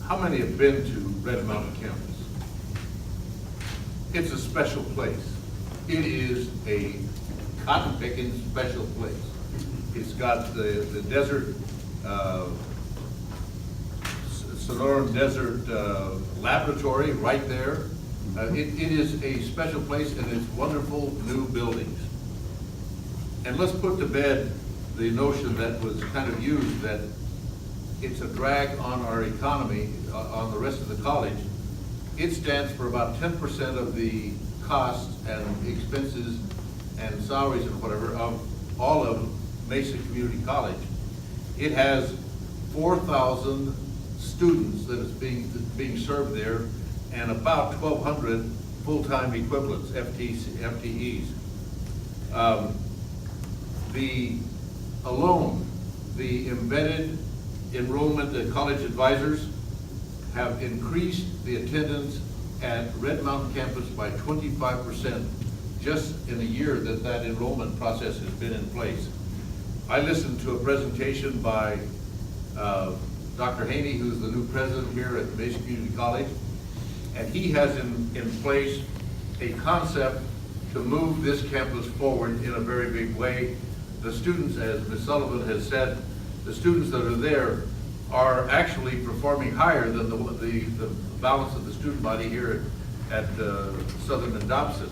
how many have been to Red Mountain campus? It's a special place. It is a cotton-picking special place. It's got the desert, Sonoran Desert Laboratory right there. It is a special place, and it's wonderful new buildings. And let's put to bed the notion that was kind of used that it's a drag on our economy, on the rest of the college. It stands for about 10% of the costs and expenses and salaries and whatever of all of Mesa Community College. It has 4,000 students that is being served there and about 1,200 full-time equivalents, FTEs. The embedded enrollment and college advisors have increased the attendance at Red Mountain campus by 25% just in a year that enrollment process has been in place. I listened to a presentation by Dr. Haney, who's the new president here at Mesa Community College, and he has in place a concept to move this campus forward in a very big way. The students, as Ms. Sullivan has said, the students that are there are actually performing higher than the balance of the student body here at Southern and Dobson.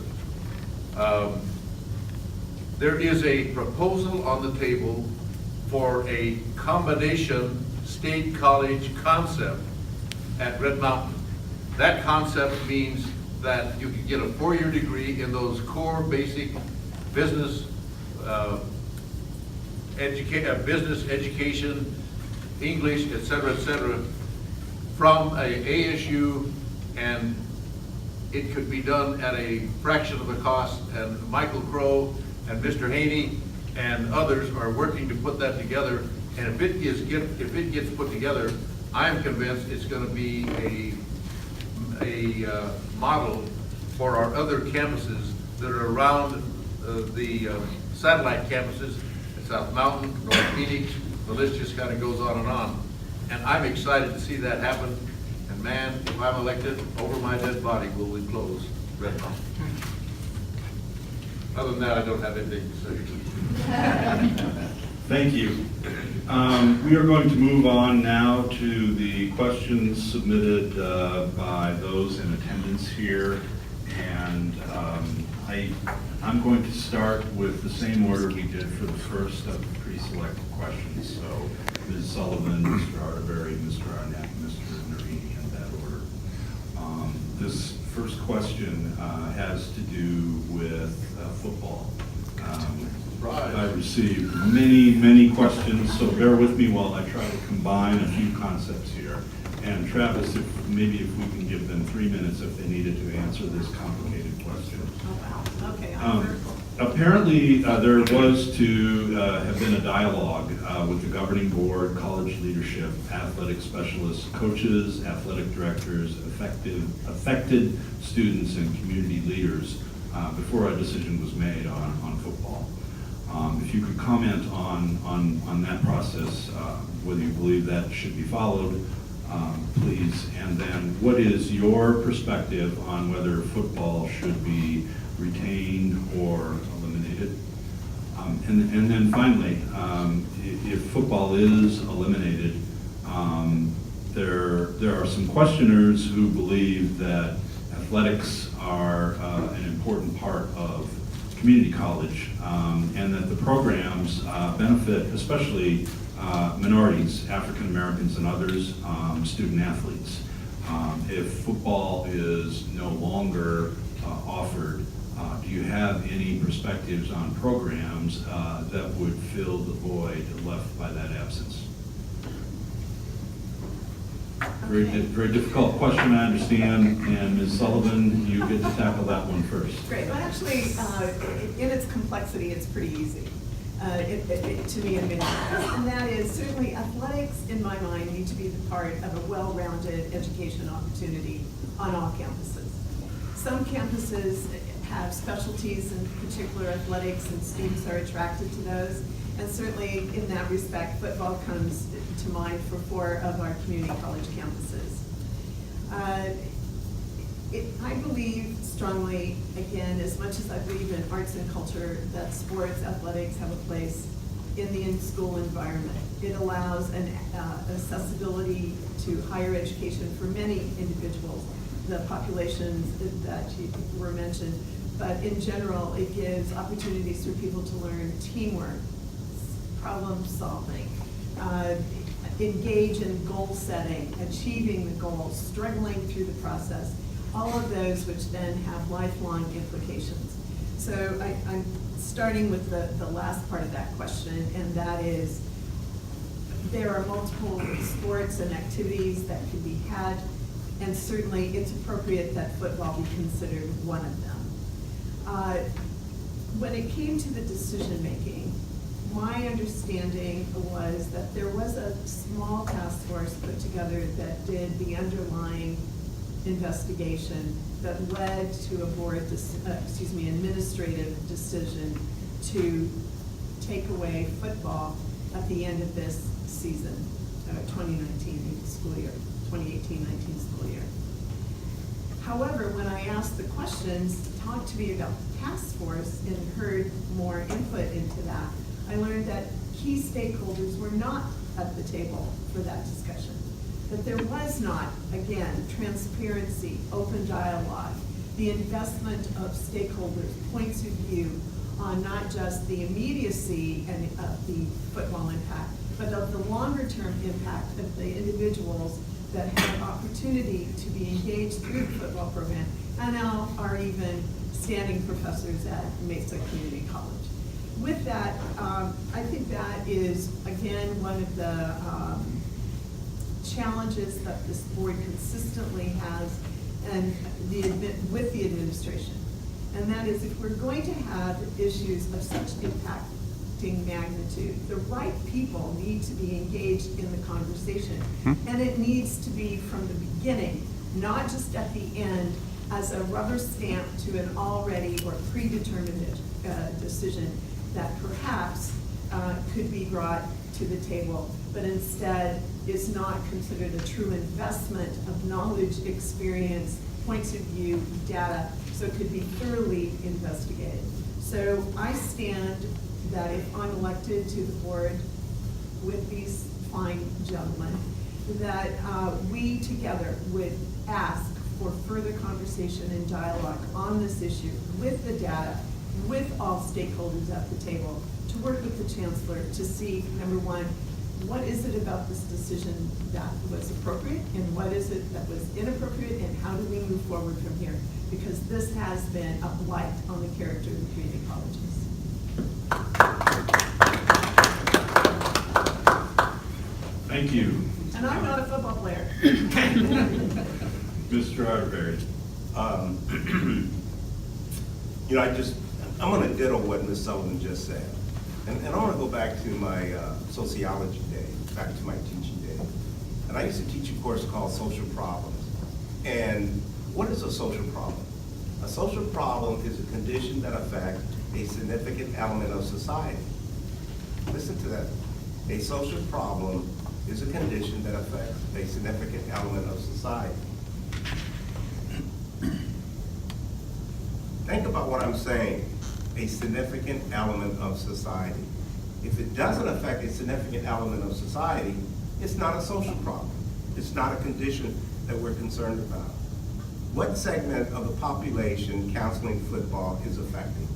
There is a proposal on the table for a combination state college concept at Red Mountain. That concept means that you can get a 4-year degree in those core basic business education, English, et cetera, from a ASU, and it could be done at a fraction of the cost. And Michael Crow and Mr. Haney and others are working to put that together. And if it gets put together, I'm convinced it's going to be a model for our other campuses that are around the satellite campuses at South Mountain, North Phoenix. The list just kind of goes on and on. And I'm excited to see that happen. And man, if I'm elected, over my dead body will we close Red Mountain. Other than that, I don't have anything to say. Thank you. We are going to move on now to the questions submitted by those in attendance here. And I'm going to start with the same order we did for the first of the pre-selected questions. So Ms. Sullivan, Mr. Arterberry, Mr. Arnett, Mr. Nerini, in that order. This first question has to do with football. I received many questions, so bear with me while I try to combine a few concepts here. And Travis, maybe if we can give them 3 minutes if they needed to answer this complicated question. Oh, wow, okay. Apparently, there was to have been a dialogue with the governing board, college leadership, athletic specialists, coaches, athletic directors, affected students, and community leaders before a decision was made on football. If you could comment on that process, whether you believe that should be followed, please. And then what is your perspective on whether football should be retained or eliminated? And then finally, if football is eliminated, there are some questioners who believe that athletics are an important part of community college, and that the programs benefit especially minorities, African Americans and others, student athletes. If football is no longer offered, do you have any perspectives on programs that would fill the void left by that absence? Very difficult question, I understand, and Ms. Sullivan, you get to tackle that one first. Great. Well, actually, in its complexity, it's pretty easy to me in many ways. And that is certainly athletics, in my mind, need to be the part of a well-rounded education opportunity on all campuses. Some campuses have specialties in particular athletics, and students are attracted to those. And certainly in that respect, football comes to mind for 4 of our community college campuses. I believe strongly, again, as much as I believe in arts and culture, that sports, athletics have a place in the in-school environment. It allows an accessibility to higher education for many individuals, the populations that were mentioned, but in general, it gives opportunities for people to learn teamwork, problem solving, engage in goal setting, achieving the goals, struggling through the process, all of those which then have lifelong implications. So I'm starting with the last part of that question, and that is there are multiple sports and activities that can be had, and certainly it's appropriate that football be considered one of them. When it came to the decision making, my understanding was that there was a small task force put together that did the underlying investigation that led to a administrative decision to take away football at the end of this season, 2019 school year, 2018-19 school year. However, when I asked the questions, talked to me about the task force and heard more input into that, I learned that key stakeholders were not at the table for that discussion. That there was not, again, transparency, open dialogue, the investment of stakeholders' points of view on not just the immediacy and of the football impact, but of the longer-term impact of the individuals that had opportunity to be engaged through the football program and now are even standing professors at Mesa Community College. With that, I think that is, again, one of the challenges that this board consistently has and with the administration. And that is, if we're going to have issues of such impact impacting magnitude. The right people need to be engaged in the conversation. And it needs to be from the beginning, not just at the end as a rubber stamp to an already or predetermined decision that perhaps could be brought to the table, but instead is not considered a true investment of knowledge, experience, points of view, data, so it could be thoroughly investigated. So I stand that if I'm elected to the board with these fine gentlemen, that we together would ask for further conversation and dialogue on this issue with the data, with all stakeholders at the table, to work with the chancellor to see, number one, what is it about this decision that was appropriate and what is it that was inappropriate, and how do we move forward from here? Because this has been a blight on the character of the community colleges. Thank you. And I'm not a football player. Mr. Arterberry. You know, I'm gonna ditto what Ms. Sullivan just said. And I wanna go back to my sociology day, back to my teaching day. And I used to teach a course called Social Problems. And what is a social problem? A social problem is a condition that affects a significant element of society. Listen to that. A social problem is a condition that affects a significant element of society. Think about what I'm saying, a significant element of society. If it doesn't affect a significant element of society, it's not a social problem. It's not a condition that we're concerned about. What segment of the population counseling football is affecting?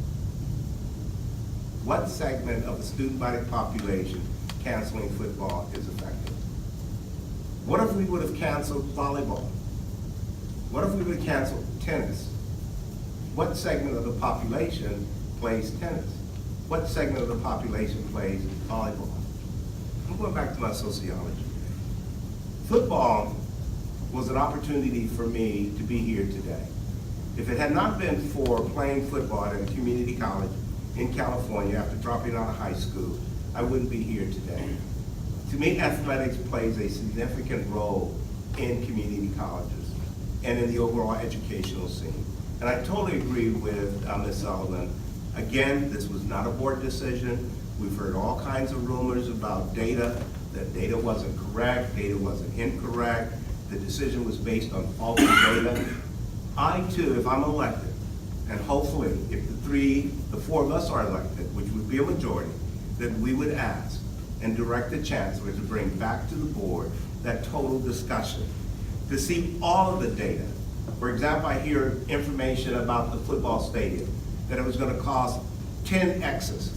What segment of the student body population canceling football is affecting? What if we would have canceled volleyball? What if we would have canceled tennis? What segment of the population plays tennis? What segment of the population plays volleyball? I'm going back to my sociology. Football was an opportunity for me to be here today. If it had not been for playing football at a community college in California after dropping out of high school, I wouldn't be here today. To me, athletics plays a significant role in community colleges and in the overall educational scene. And I totally agree with Ms. Sullivan. Again, this was not a board decision. We've heard all kinds of rumors about data, that data wasn't correct, data wasn't incorrect, the decision was based on faulty data. I too, if I'm elected, and hopefully if the four of us are elected, which would be a majority, that we would ask and direct the chancellor to bring back to the board that total discussion, to see all of the data. For example, I hear information about the football stadium, that it was gonna cost 10 X's.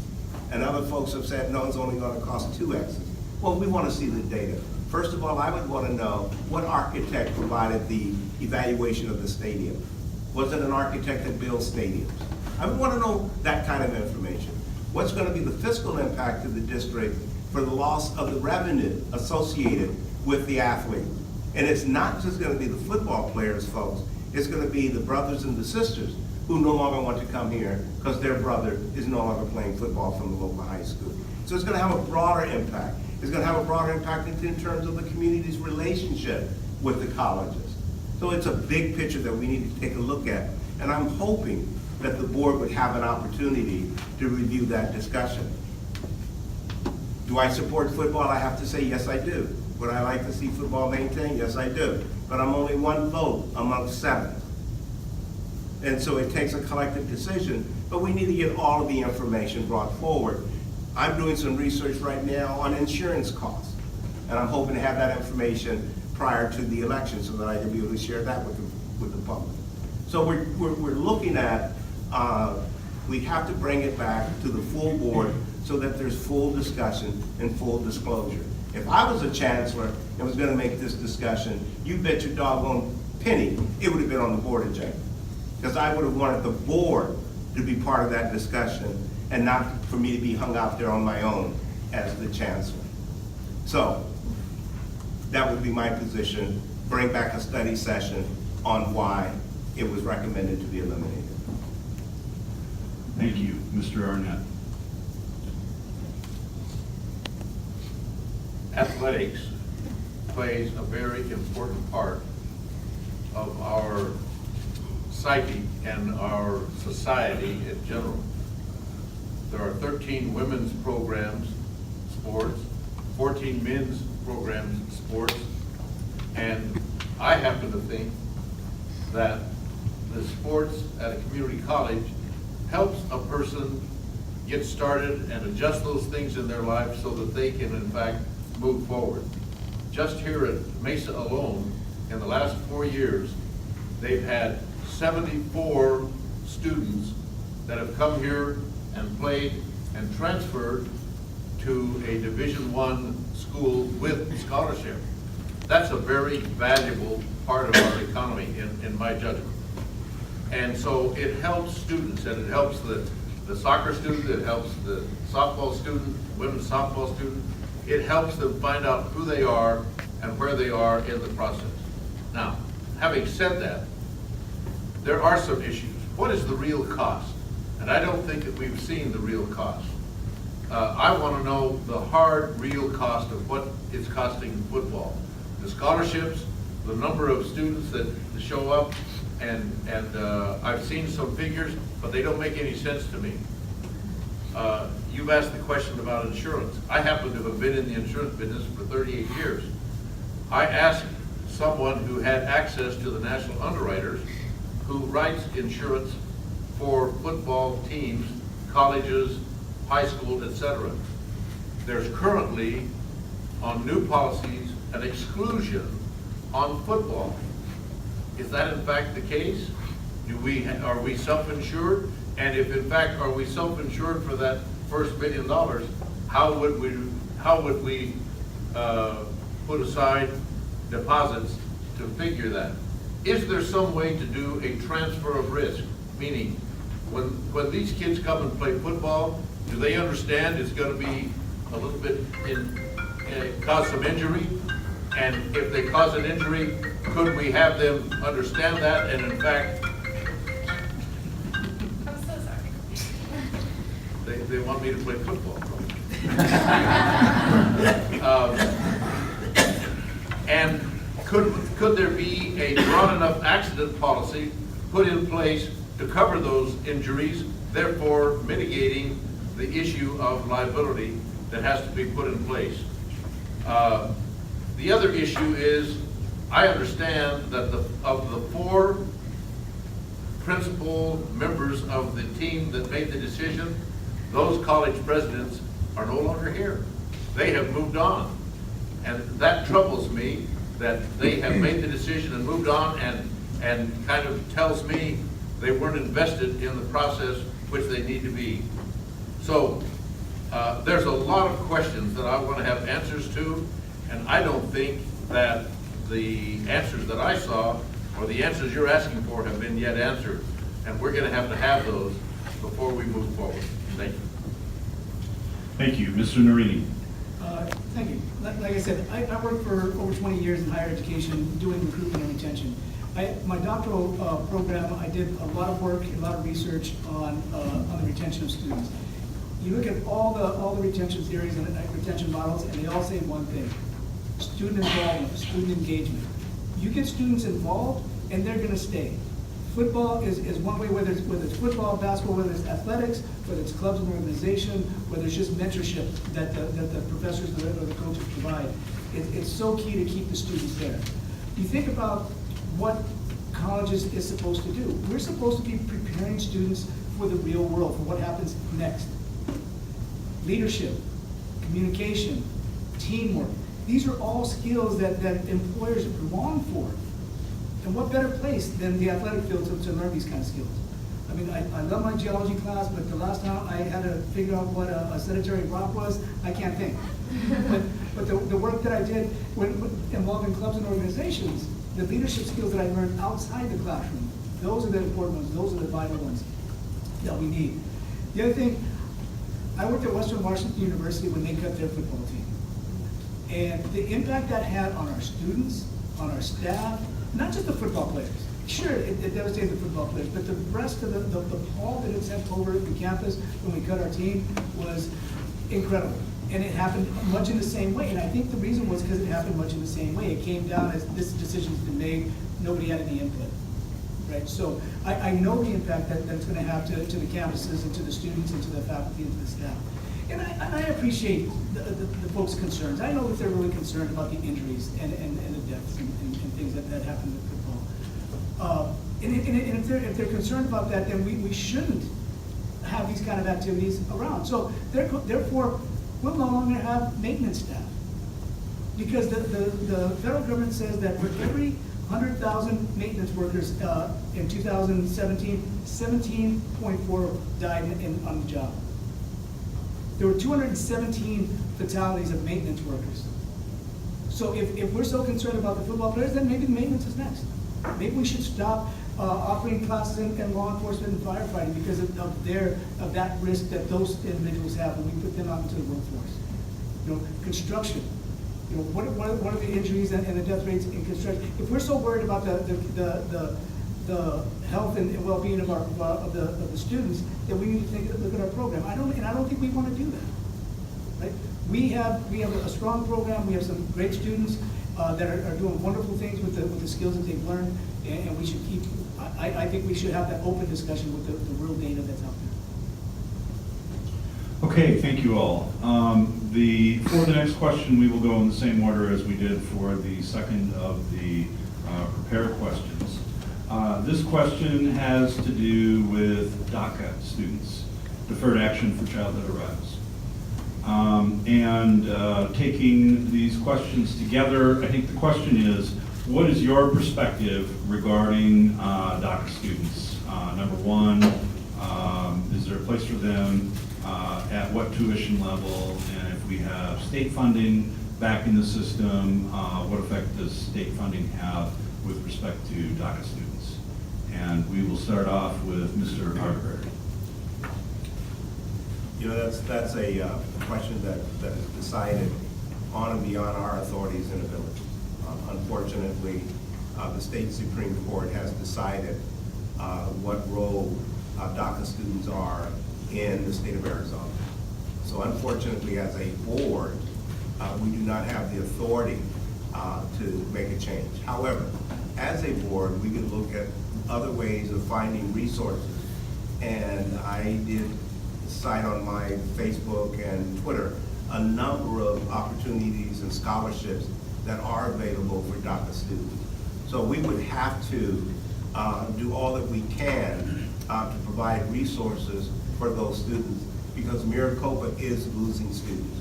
And other folks have said, no, it's only gonna cost 2 X's. Well, we wanna see the data. First of all, I would wanna know what architect provided the evaluation of the stadium. Was it an architect that builds stadiums? I would wanna know that kind of information. What's gonna be the fiscal impact of the district for the loss of the revenue associated with the athlete? And it's not just gonna be the football players, folks. It's gonna be the brothers and the sisters who no longer want to come here because their brother is no longer playing football from the local high school. So it's gonna have a broader impact. It's gonna have a broader impact in terms of the community's relationship with the colleges. So it's a big picture that we need to take a look at. And I'm hoping that the board would have an opportunity to review that discussion. Do I support football? I have to say, yes, I do. Would I like to see football maintained? Yes, I do. But I'm only one vote amongst 7. And so it takes a collective decision, but we need to get all of the information brought forward. I'm doing some research right now on insurance costs, and I'm hoping to have that information prior to the election so that I can be able to share that with the public. So we're looking at, we have to bring it back to the full board so that there's full discussion and full disclosure. If I was a chancellor and was gonna make this discussion, you bet your doggone penny, it would have been on the board agenda. Because I would have wanted the board to be part of that discussion and not for me to be hung out there on my own as the chancellor. So that would be my position, bring back a study session on why it was recommended to be eliminated. Thank you, Mr. Arnett. athletics plays a very important part of our psyche and our society in general. There are 13 women's programs, sports, 14 men's programs, sports, and I happen to think that the sports at a community college helps a person get started and adjust those things in their life so that they can in fact move forward. Just here at Mesa alone, in the last 4 years, they've had 74 students that have come here and played and transferred to a Division I school with scholarship. That's a very valuable part of our economy in my judgment. And so it helps students, and it helps the soccer student, it helps the softball student, women's softball student. It helps them find out who they are and where they are in the process. Now, having said that, there are some issues. What is the real cost? And I don't think that we've seen the real cost. I want to know the hard, real cost of what it's costing football. The scholarships, the number of students that show up, and I've seen some figures, but they don't make any sense to me. You've asked the question about insurance. I happen to have been in the insurance business for 38 years. I asked someone who had access to the national underwriters who writes insurance for football teams, colleges, high school, etc. There's currently, on new policies, an exclusion on football. Is that in fact the case? Are we self-insured? And if in fact are we self-insured for that first $1 million, how would we put aside deposits to figure that? Is there some way to do a transfer of risk? Meaning, when these kids come and play football, do they understand it's going to be a little bit cause some injury? And if they cause an injury, could we have them understand that and in fact, I'm so sorry. they want me to play football. And could there be a broad enough accident policy put in place to cover those injuries, therefore mitigating the issue of liability that has to be put in place? The other issue is, I understand that of the 4 principal members of the team that made the decision, those college presidents are no longer here. They have moved on. And that troubles me, that they have made the decision and moved on, and kind of tells me they weren't invested in the process which they need to be. So there's a lot of questions that I want to have answers to, and I don't think that the answers that I saw or the answers you're asking for have been yet answered. And we're going to have those before we move forward. Thank you. Thank you. Mr. Nerini. Thank you. Like I said, I worked for over 20 years in higher education doing recruitment and retention. My doctoral program, I did a lot of work, a lot of research on the retention of students. You look at all the retention theories and retention models, and they all say one thing: student involvement, student engagement. You get students involved, and they're going to stay. Football is one way, whether it's football, basketball, whether it's athletics, whether it's clubs and organization, whether it's just mentorship that the professors or the coaches provide. It's so key to keep the students there. You think about what colleges is supposed to do. We're supposed to be preparing students for the real world, for what happens next. Leadership, communication, teamwork. These are all skills that employers long for. And what better place than the athletic field to learn these kind of skills? I mean, I love my geology class, but the last time I had to figure out what a sedentary rock was, I can't think. But the work that I did when involved in clubs and organizations, the leadership skills that I learned outside the classroom, those are the important ones, those are the vital ones that we need. The other thing, I worked at Western Washington University when they cut their football team. And the impact that had on our students, on our staff, not just the football players. Sure, it devastated the football players, but the rest of the pall that it sent over the campus when we cut our team was incredible. And it happened much in the same way, and I think the reason was because it happened much in the same way. It came down as this decision's been made, nobody had any input, right? So I know the impact that that's gonna have to the campuses and to the students and to the faculty and to the staff. And I appreciate the folks' concerns. I know that they're really concerned about the injuries and the deaths and things that happen with football. And if they're concerned about that, then we shouldn't have these kind of activities around. So therefore, we'll no longer have maintenance staff. Because the federal government says that for every 100,000 maintenance workers in 2017, 17.4 died on the job. There were 217 fatalities of maintenance workers. So if we're so concerned about the football players, then maybe the maintenance is next. Maybe we should stop offering classes in law enforcement and firefighting because of that risk that those individuals have when we put them out into the workforce. You know, construction. You know, what are the injuries and the death rates in construction? If we're so worried about the health and well-being of the students, then we need to look at our program. I don't think we want to do that. Right? We have a strong program. We have some great students that are doing wonderful things with the skills that they've learned, and we should keep. I think we should have that open discussion with the real data that's out there. Okay, thank you all. For the next question, we will go in the same order as we did for the second of the prepared questions. This question has to do with DACA students, Deferred Action for Childhood Arrivals. Taking these questions together, I think the question is, what is your perspective regarding DACA students? Number one, is there a place for them? At what tuition level? And if we have state funding back in the system, what effect does state funding have with respect to DACA students? And we will start off with Mr. Arterberry. You know, that's a question that is decided on and beyond our authorities and abilities. Unfortunately, the state Supreme Court has decided what role DACA students are in the state of Arizona. So unfortunately, as a board, we do not have the authority to make a change. However, as a board, we can look at other ways of finding resources. And I did cite on my Facebook and Twitter a number of opportunities and scholarships that are available for DACA students. So we would have to do all that we can to provide resources for those students, because Maricopa is losing students.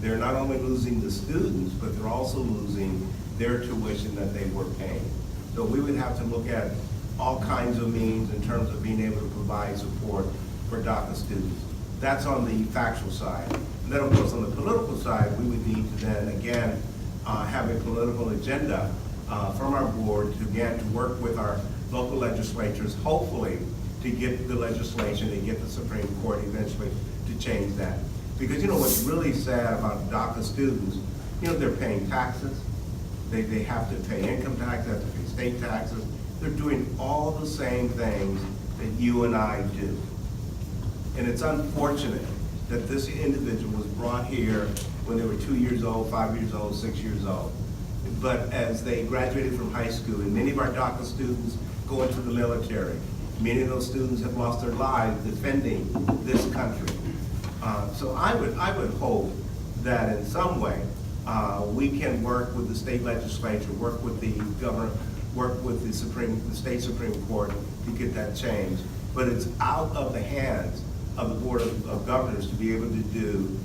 They're not only losing the students, but they're also losing their tuition that they were paying. So we would have to look at all kinds of means in terms of being able to provide support for DACA students. That's on the factual side. And then of course on the political side, we would need to then again have a political agenda from our board to again to work with our local legislatures, hopefully to get the legislation and get the Supreme Court eventually to change that. Because you know what's really sad about DACA students, you know, they're paying taxes, they have to pay income tax, they have to pay state taxes. They're doing all the same things that you and I do. And it's unfortunate that this individual was brought here when they were 2 years old, 5 years old, 6 years old. But as they graduated from high school, and many of our DACA students go into the military, many of those students have lost their lives defending this country. So I would hope that in some way we can work with the state legislature, work with the governor, work with the state Supreme Court to get that changed. But it's out of the hands of the Board of Governors to be able to do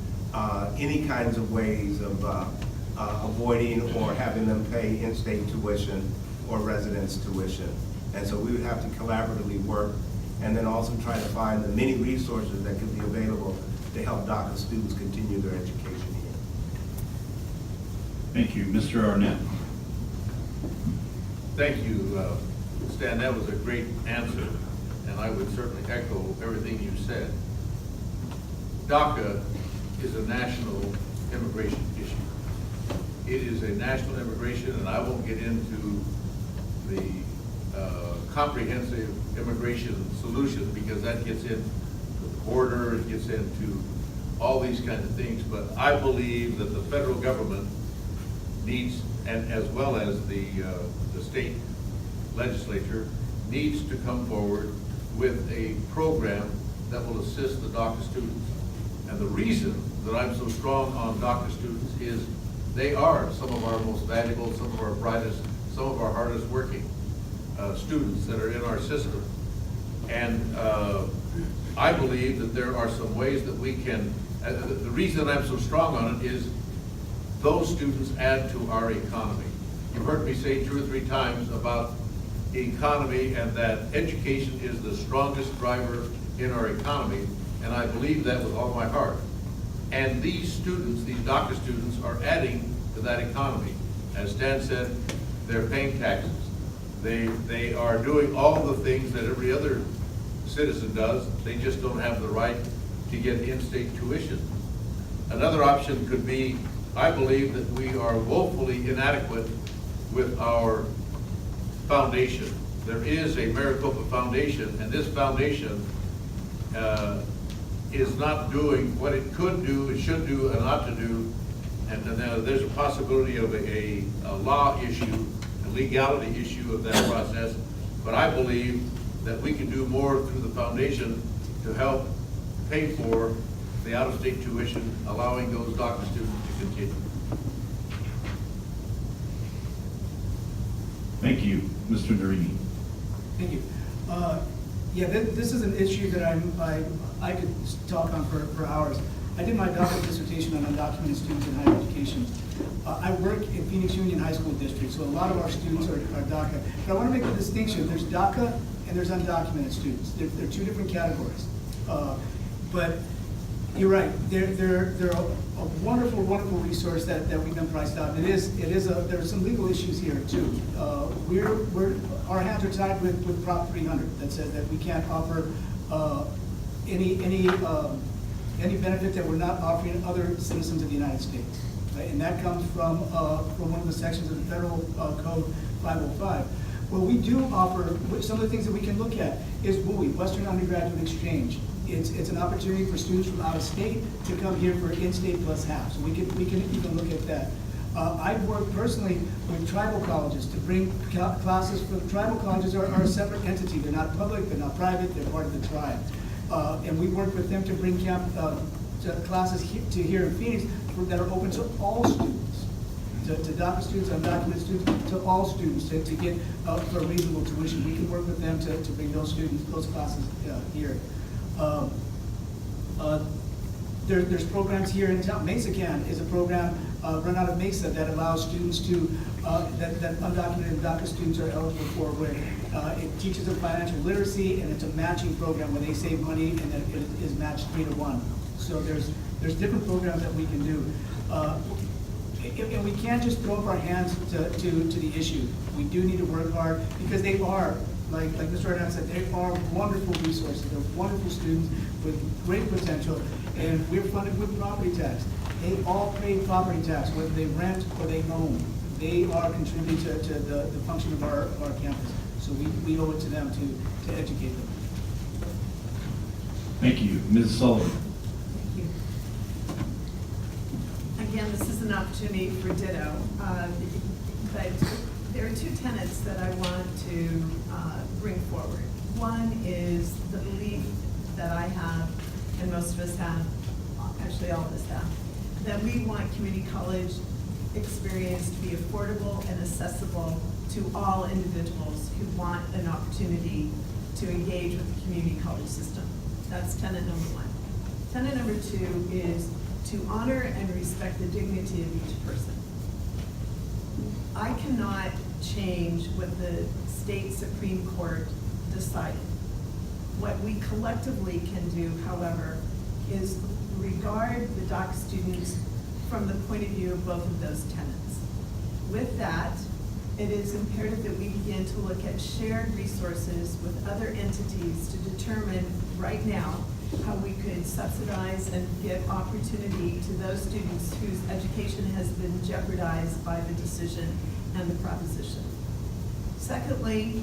any kinds of ways of avoiding or having them pay in-state tuition or residence tuition. And so we would have to collaboratively work and then also try to find the many resources that could be available to help DACA students continue their education here. Thank you. Mr. Arnett. Thank you, Stan. That was a great answer, and I would certainly echo everything you said. DACA is a national immigration issue. It is a national immigration, and I won't get into the comprehensive immigration solution because that gets into the border, it gets into all these kinds of things, but I believe that the federal government needs, and as well as the state legislature, needs to come forward with a program that will assist the DACA students. And the reason that I'm so strong on DACA students is they are some of our most valuable, some of our brightest, some of our hardest working students that are in our system. And I believe that there are some ways that we can, the reason I'm so strong on it is those students add to our economy. You've heard me say 2 or 3 times about economy and that education is the strongest driver in our economy, and I believe that with all my heart. And these students, these DACA students, are adding to that economy. As Stan said, they're paying taxes. They are doing all the things that every other citizen does. They just don't have the right to get in-state tuition. Another option could be, I believe that we are woefully inadequate with our foundation. There is a Maricopa Foundation, and this foundation is not doing what it could do, it should do, and ought to do. And there's a possibility of a law issue, a legality issue of that process. But I believe that we can do more through the foundation to help pay for the out-of-state tuition, allowing those DACA students to continue. Thank you, Mr. Nerini. Thank you. Yeah, this is an issue that I could talk on for hours. I did my doctoral dissertation on undocumented students in higher education. I work in Phoenix Union High School District, so a lot of our students are DACA. But I want to make a distinction. There's DACA and there's undocumented students. They're 2 different categories. But you're right. They're a wonderful, wonderful resource that we've been priced out. There are some legal issues here too. Our hands are tied with Prop 300 that says that we can't offer any benefit that we're not offering other citizens of the United States. Right? And that comes from one of the sections of the Federal Code 505. Well, we do offer, some of the things that we can look at is WUI, Western Undergraduate Exchange. It's an opportunity for students from out of state to come here for in-state plus half. So we can even look at that. I've worked personally with tribal colleges to bring classes for the tribal colleges are a separate entity. They're not public, they're not private, they're part of the tribe. And we work with them to bring classes here in Phoenix that are open to all students, to DACA students, undocumented students, to all students to get for reasonable tuition. We can work with them to bring those students, those classes here. There's programs here in town. Mesa is a program run out of Mesa that allows students to, that undocumented DACA students are eligible for, where it teaches them financial literacy, and it's a matching program where they save money and then it is matched 3 to 1. So there's different programs that we can do. And we can't just throw up our hands to the issue. We do need to work hard because they are, like Mr. Arnett said, they are wonderful resources. They're wonderful students with great potential, and we're funded with property tax. They all pay property tax, whether they rent or they own. They are contributing to the function of our campus. So we owe it to them to educate them. Thank you. Ms. Sullivan. Thank you. Again, this is an opportunity for ditto, but there are 2 tenets that I want to bring forward. One is the belief that I have, and most of us have, actually all of us have, that we want community college experience to be affordable and accessible to all individuals who want an opportunity to engage with the community college system. That's tenet number 1. Tenet number 2 is to honor and respect the dignity of each person. I cannot change what the state Supreme Court decided. What we collectively can do, however, is regard the DACA students from the point of view of both of those tenets. With that, it is imperative that we begin to look at shared resources with other entities to determine right now how we could subsidize and give opportunity to those students whose education has been jeopardized by the decision and the proposition. Secondly,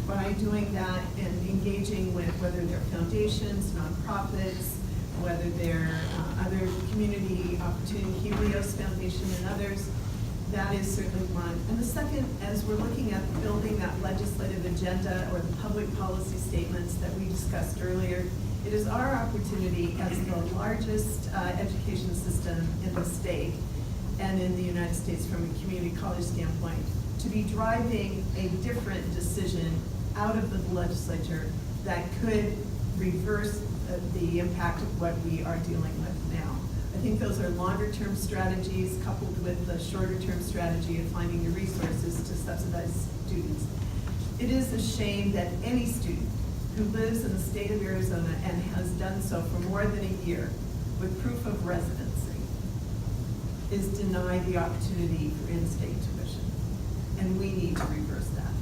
by doing that and engaging with whether they're foundations, nonprofits, whether they're other community opportunity, Helios Foundation and others. That is certainly one. And the second, as we're looking at building that legislative agenda or the public policy statements that we discussed earlier, it is our opportunity as the largest education system in the state and in the United States from a community college standpoint to be driving a different decision out of the legislature that could reverse the impact of what we are dealing with now. I think those are longer-term strategies coupled with the shorter-term strategy of finding the resources to subsidize students. It is a shame that any student who lives in the state of Arizona and has done so for more than a year with proof of residency is denied the opportunity for in-state tuition. And we need to reverse that.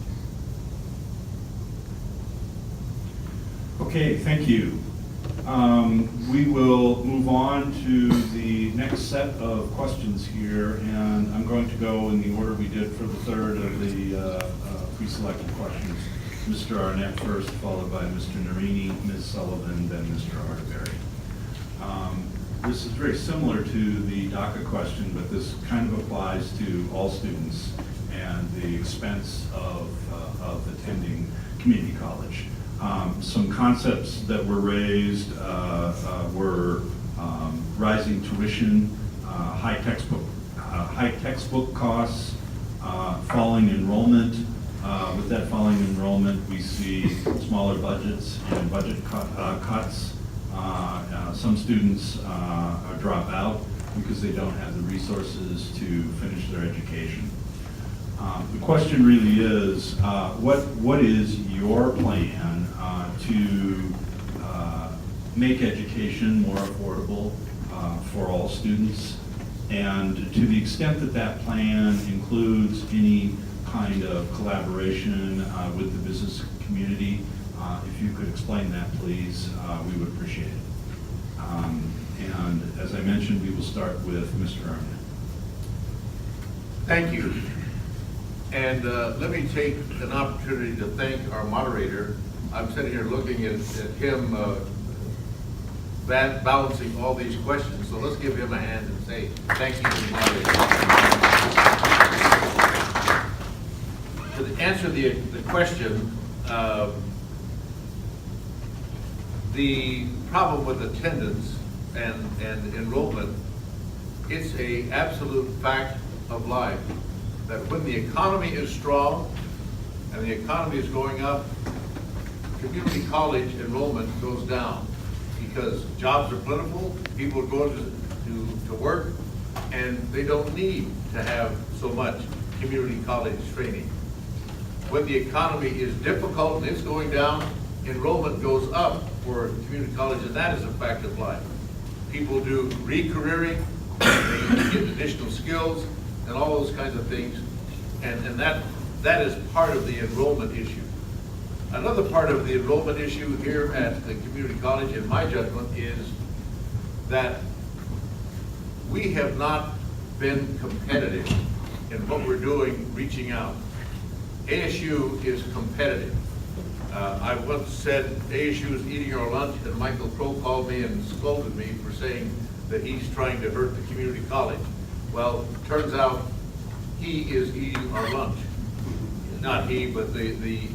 Okay, thank you. We will move on to the next set of questions here, and I'm going to go in the order we did for the third of the pre-selected questions. Mr. Arnett first, followed by Mr. Nerini, Ms. Sullivan, then Mr. Arterberry. This is very similar to the DACA question, but this kind of applies to all students and the expense of attending community college. Some concepts that were raised were rising tuition, high textbook costs, falling enrollment. With that falling enrollment, we see smaller budgets and budget cuts. Some students drop out because they don't have the resources to finish their education. The question really is, what is your plan to make education more affordable for all students? And to the extent that that plan includes any kind of collaboration with the business community, if you could explain that, please, we would appreciate it. And as I mentioned, we will start with Mr. Arnett. Thank you. And let me take an opportunity to thank our moderator. I'm sitting here looking at him balancing all these questions, so let's give him a hand and say thank you to the moderator. To answer the question, the problem with attendance and enrollment, it's an absolute fact of life that when the economy is strong and the economy is going up, community college enrollment goes down because jobs are plentiful, people are going to work, and they don't need to have so much community college training. When the economy is difficult and it's going down, enrollment goes up for community college, and that is a fact of life. People do re-careering, they get additional skills, and all those kinds of things, and that is part of the enrollment issue. Another part of the enrollment issue here at the community college, in my judgment, is that we have not been competitive in what we're doing, reaching out. ASU is competitive. I once said ASU is eating our lunch, and Michael Crow called me and scolded me for saying that he's trying to hurt the community college. Well, turns out he is eating our lunch. Not he, but the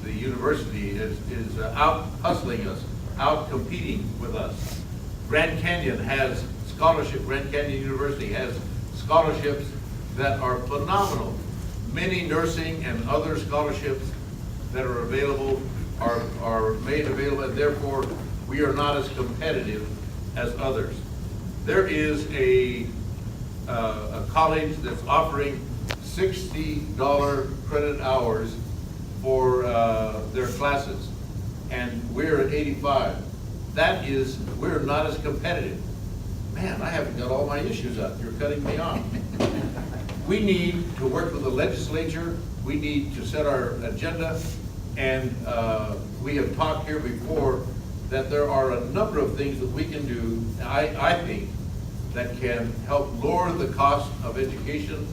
university is out hustling us, out competing with us. Grand Canyon has scholarship, Grand Canyon University has scholarships that are phenomenal. Many nursing and other scholarships that are available are made available, and therefore we are not as competitive as others. There is a college that's offering $60 credit hours for their classes, and we're at 85. That is, we're not as competitive. Man, I haven't got all my issues up. You're cutting me off. We need to work with the legislature. We need to set our agenda, and we have talked here before that there are a number of things that we can do, I think, that can help lower the cost of education.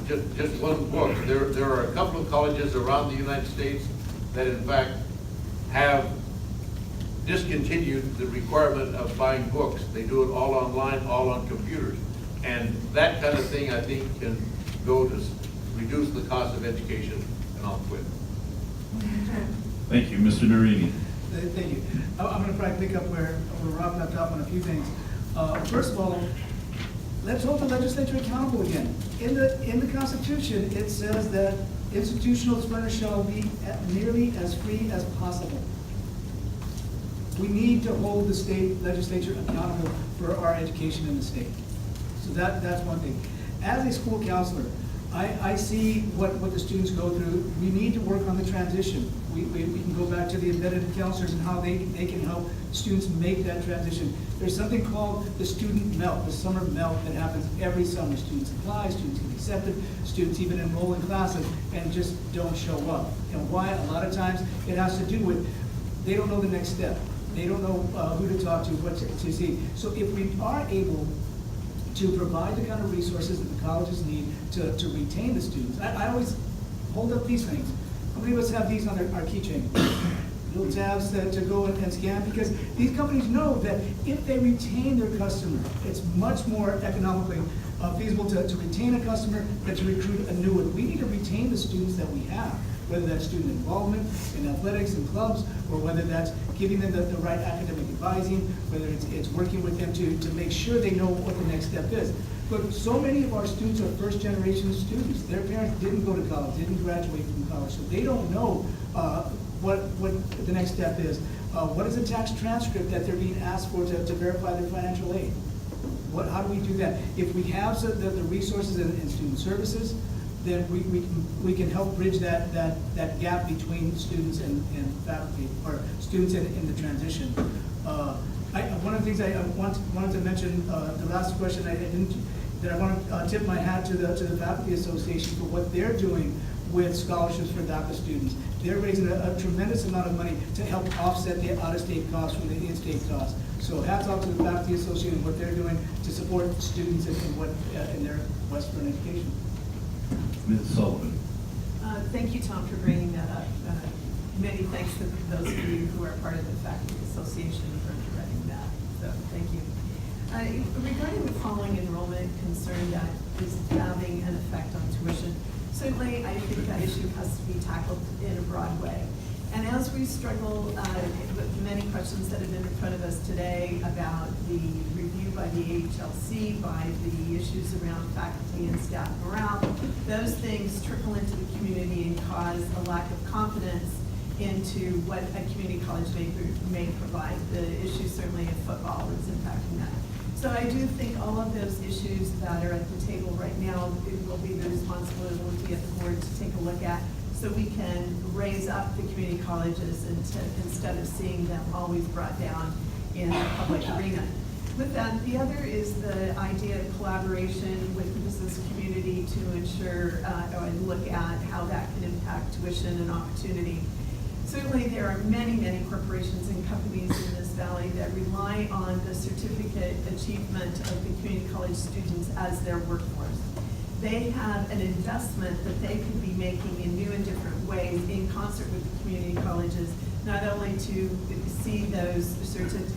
Just one book. There are a couple of colleges around the United States that in fact have discontinued the requirement of buying books. They do it all online, all on computers. And that kind of thing, I think, can go to reduce the cost of education, and I'll quit. Thank you, Mr. Nerini. Thank you. I'm going to probably pick up where Roc left off on a few things. First of all, let's hold the legislature accountable again. In the Constitution, it says that institutional expenditure shall be nearly as free as possible. We need to hold the state legislature accountable for our education in the state. So that's one thing. As a school counselor, I see what the students go through. We need to work on the transition. We can go back to the embedded counselors and how they can help students make that transition. There's something called the student melt, the summer melt that happens every summer. Students apply, students get accepted, students even enroll in classes and just don't show up. And why? A lot of times it has to do with they don't know the next step. They don't know who to talk to, what to see. So if we are able to provide the kind of resources that the colleges need to retain the students. I always hold up these things. How many of us have these on our keychain? Little tabs to go and scan, because these companies know that if they retain their customer, it's much more economically feasible to retain a customer than to recruit a new one. We need to retain the students that we have, whether that's student involvement in athletics and clubs, or whether that's giving them the right academic advising, whether it's working with them to make sure they know what the next step is. But so many of our students are first generation students. Their parents didn't go to college, didn't graduate from college, so they don't know what the next step is. What is a tax transcript that they're being asked for to verify their financial aid? How do we do that? If we have the resources in student services, then we can help bridge that gap between students and faculty, or students in the transition. One of the things I wanted to mention, the last question I want to tip my hat to the Faculty Association for what they're doing with scholarships for DACA students. They're raising a tremendous amount of money to help offset the out-of-state costs from the in-state costs. So hats off to the Faculty Association and what they're doing to support students in their Western education. Ms. Sullivan. Thank you, Tom, for bringing that up. Many thanks to those of you who are part of the Faculty Association for directing that. So thank you. Regarding the falling enrollment concern that is having an effect on tuition, certainly I think that issue has to be tackled in a broad way. And as we struggle with many questions that have been in front of us today about the review by the AHLC, by the issues around faculty and staff morale, those things trickle into the community and cause a lack of confidence into what a community college may provide. The issue certainly of football is impacting that. So I do think all of those issues that are at the table right now, it will be the responsibility of the board to take a look at, so we can raise up the community colleges instead of seeing them always brought down in the public arena. With that, the other is the idea of collaboration with the business community to ensure or look at how that can impact tuition and opportunity. Certainly there are many, many corporations and companies in this valley that rely on the certificate achievement of the community college students as their workforce. They have an investment that they could be making in new and different ways in concert with the community colleges, not only to see those certificates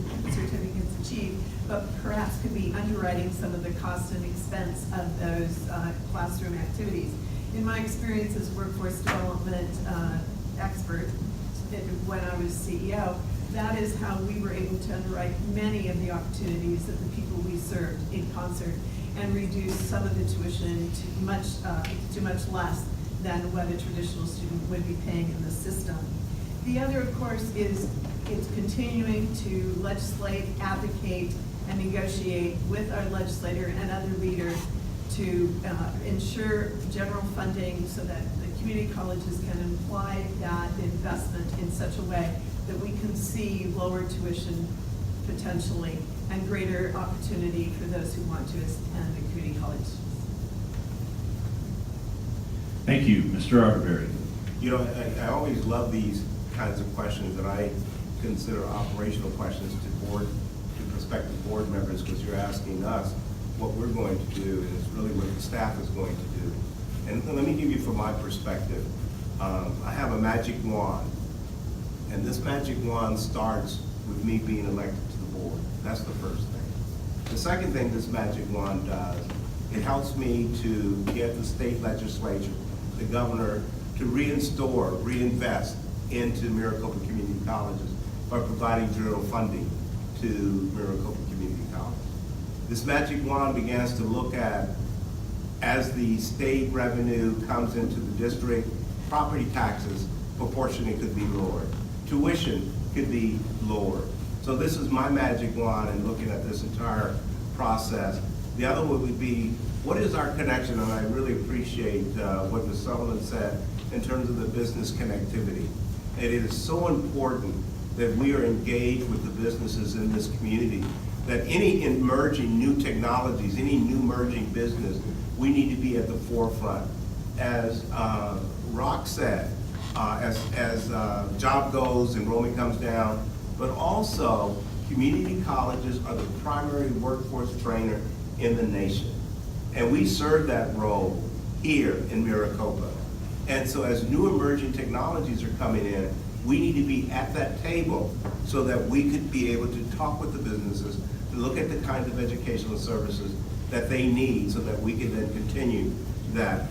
achieved, but perhaps could be underwriting some of the cost and expense of those classroom activities. In my experience as workforce development expert, when I was CEO, that is how we were able to underwrite many of the opportunities of the people we served in concert, and reduce some of the tuition to much less than what a traditional student would be paying in the system. The other, of course, is it's continuing to legislate, advocate, and negotiate with our legislator and other leaders to ensure general funding so that the community colleges can apply that investment in such a way that we can see lower tuition potentially and greater opportunity for those who want to attend the community college. Thank you, Mr. Arterberry. You know, I always love these kinds of questions that I consider operational questions to prospective board members, because you're asking us what we're going to do, and it's really what the staff is going to do. And let me give you from my perspective. I have a magic wand, and this magic wand starts with me being elected to the board. That's the first thing. The second thing this magic wand does, it helps me to get the state legislature, the governor, to reinvest into Maricopa Community Colleges by providing general funding to Maricopa Community College. This magic wand begins to look at, as the state revenue comes into the district, property taxes proportionally could be lowered. Tuition could be lowered. So this is my magic wand in looking at this entire process. The other one would be, what is our connection? And I really appreciate what Ms. Sullivan said in terms of the business connectivity. It is so important that we are engaged with the businesses in this community, that any emerging new technologies, any new emerging business, we need to be at the forefront. As Roc said, as job goes, enrollment comes down, but also community colleges are the primary workforce trainer in the nation. And we serve that role here in Maricopa. And so as new emerging technologies are coming in, we need to be at that table so that we could be able to talk with the businesses, to look at the kinds of educational services that they need so that we can then continue that.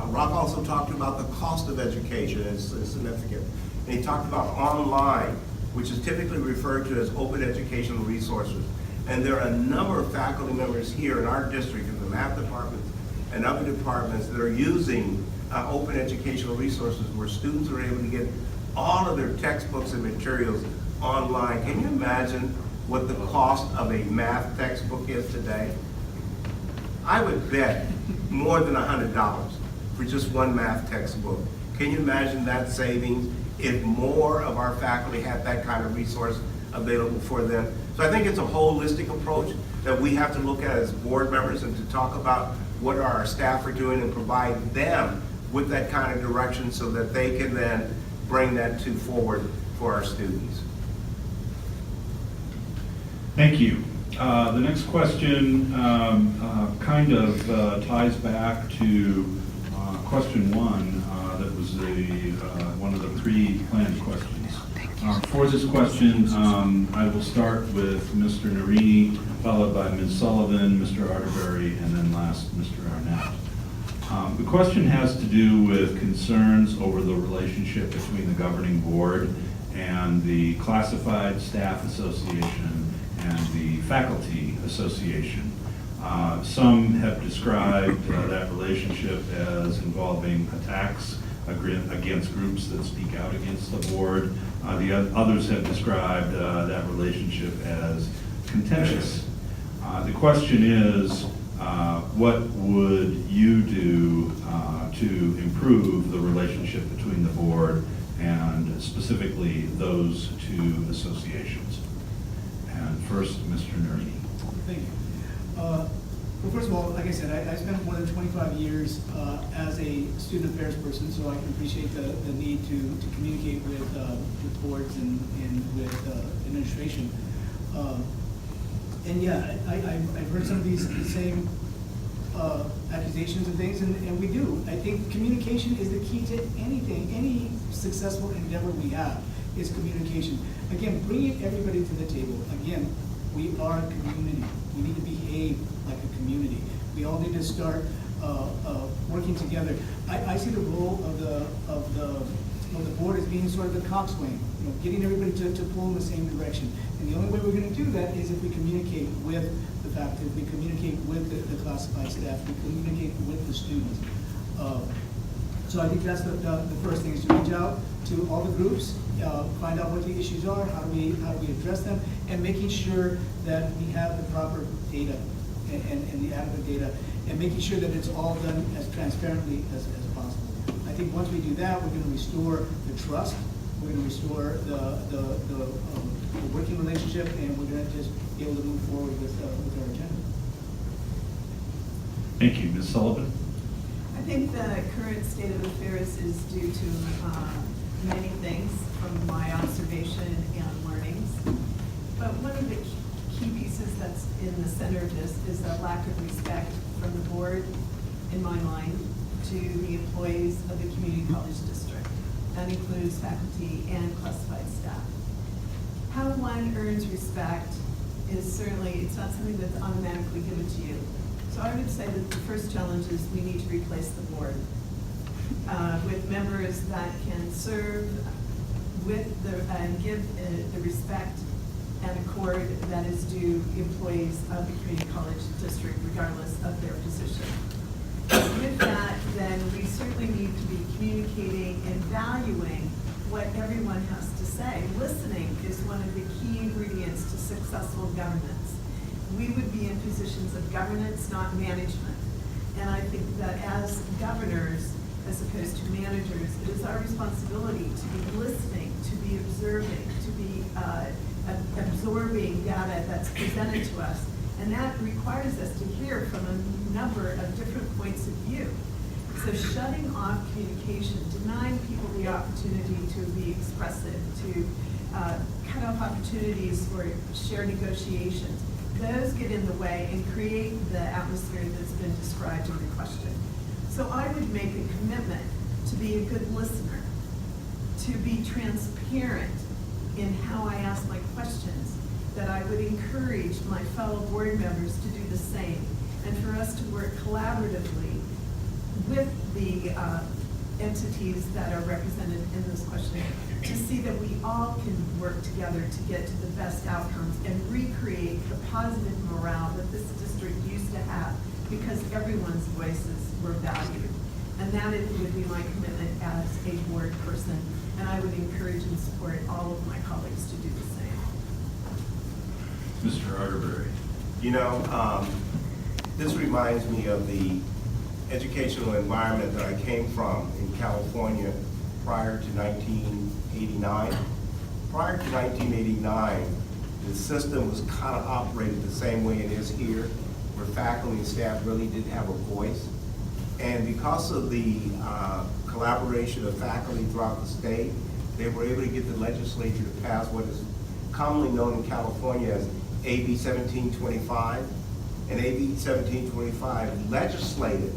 Roc also talked about the cost of education is significant. And he talked about online, which is typically referred to as open educational resources. And there are a number of faculty members here in our district, in the math department and other departments, that are using open educational resources where students are able to get all of their textbooks and materials online. Can you imagine what the cost of a math textbook is today? I would bet more than $100 for just one math textbook. Can you imagine that savings if more of our faculty had that kind of resource available for them? So I think it's a holistic approach that we have to look at as board members and to talk about what our staff are doing and provide them with that kind of direction so that they can then bring that forward for our students. Thank you. The next question kind of ties back to question one that was one of the pre-planned questions. For this question, I will start with Mr. Nerini, followed by Ms. Sullivan, Mr. Arterberry, and then last, Mr. Arnett. The question has to do with concerns over the relationship between the governing board and the Classified Staff Association and the Faculty Association. Some have described that relationship as involving attacks against groups that speak out against the board. The others have described that relationship as contentious. The question is, what would you do to improve the relationship between the board and specifically those two associations? And first, Mr. Nerini. Thank you. Well, first of all, like I said, I spent more than 25 years as a student affairs person, so I can appreciate the need to communicate with boards and with administration. And yeah, I've heard some of these same accusations and things, and we do. I think communication is the key to anything, any successful endeavor we have is communication. Again, bringing everybody to the table. Again, we are a community. We need to behave like a community. We all need to start working together. I see the role of the board as being sort of the coxswain, getting everybody to pull in the same direction. And the only way we're going to do that is if we communicate with the faculty, if we communicate with the classified staff, we communicate with the students. So I think that's the first thing, is to reach out to all the groups, find out what the issues are, how do we address them, and making sure that we have the proper data and the adequate data, and making sure that it's all done as transparently as possible. I think once we do that, we're going to restore the trust, we're going to restore the working relationship, and we're going to just be able to move forward with our agenda. Thank you. Ms. Sullivan? I think the current state of affairs is due to many things from my observation and learnings. But one of the key pieces that's in the center of this is the lack of respect from the board, in my mind, to the employees of the community college district. That includes faculty and classified staff. how one earns respect is certainly, it's not something that's automatically given to you. So I would say that the first challenge is we need to replace the board with members that can serve with and give the respect and accord that is due employees of the community college district regardless of their position. With that, then we certainly need to be communicating and valuing what everyone has to say. Listening is one of the key ingredients to successful governance. We would be in positions of governance, not management. And I think that as governors, as opposed to managers, it is our responsibility to be listening, to be observing, to be absorbing data that's presented to us. And that requires us to hear from a number of different points of view. So shutting off communication, denying people the opportunity to be expressive, to cut off opportunities for shared negotiations, those get in the way and create the atmosphere that's been described in the question. So I would make a commitment to be a good listener, to be transparent in how I ask my questions, that I would encourage my fellow board members to do the same, and for us to work collaboratively with the entities that are represented in this question to see that we all can work together to get to the best outcomes and recreate the positive morale that this district used to have because everyone's voices were valued. And that would be my commitment as a board person, and I would encourage and support all of my colleagues to do the same. Mr. Arterberry. You know, this reminds me of the educational environment that I came from in California prior to 1989. Prior to 1989, the system was kind of operated the same way it is here, where faculty and staff really didn't have a voice. And because of the collaboration of faculty throughout the state, they were able to get the legislature to pass what is commonly known in California as AB 1725. And AB 1725 legislated,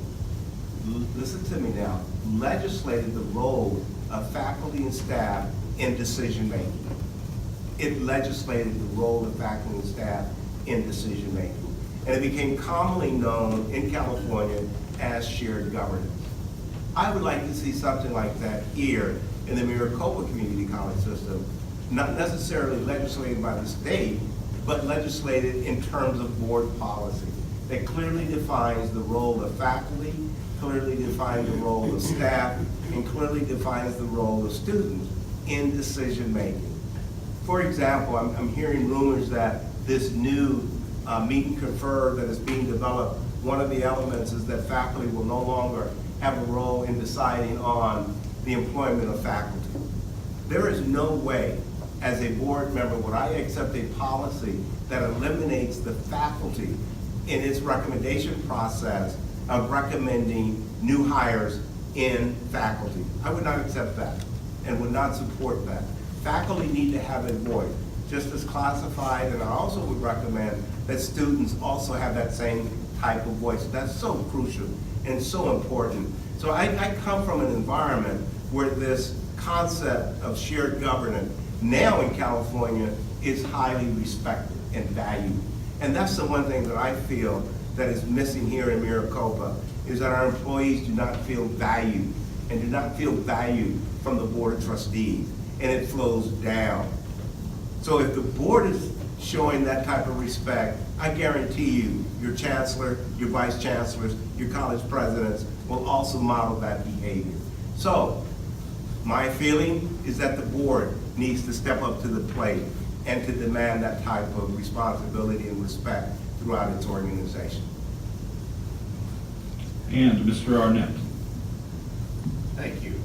listen to me now, legislated the role of faculty and staff in decision making. It legislated the role of faculty and staff in decision making. And it became commonly known in California as shared governance. I would like to see something like that here in the Maricopa Community College system, not necessarily legislated by the state, but legislated in terms of board policy that clearly defines the role of faculty, clearly defines the role of staff, and clearly defines the role of students in decision making. For example, I'm hearing rumors that this new meet and confer that is being developed, one of the elements is that faculty will no longer have a role in deciding on the employment of faculty. There is no way, as a board member, would I accept a policy that eliminates the faculty in its recommendation process of recommending new hires in faculty. I would not accept that and would not support that. Faculty need to have a voice, just as classified, and I also would recommend that students also have that same type of voice. That's so crucial and so important. So I come from an environment where this concept of shared governance now in California is highly respected and valued. And that's the one thing that I feel that is missing here in Maricopa, is that our employees do not feel valued and do not feel valued from the Board of Trustees, and it flows down. So if the board is showing that type of respect, I guarantee you, your chancellor, your vice chancellors, your college presidents will also model that behavior. So my feeling is that the board needs to step up to the plate and to demand that type of responsibility and respect throughout its organization. And Mr. Arnett. Thank you.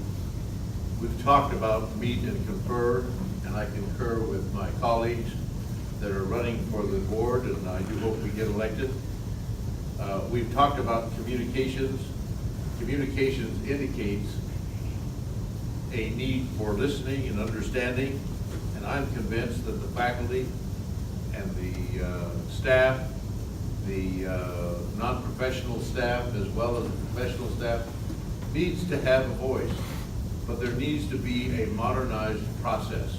We've talked about meet and confer, and I concur with my colleagues that are running for the board, and I do hope we get elected. We've talked about communications. Communications indicates a need for listening and understanding, and I'm convinced that the faculty and the staff, the non-professional staff as well as the professional staff needs to have a voice, but there needs to be a modernized process.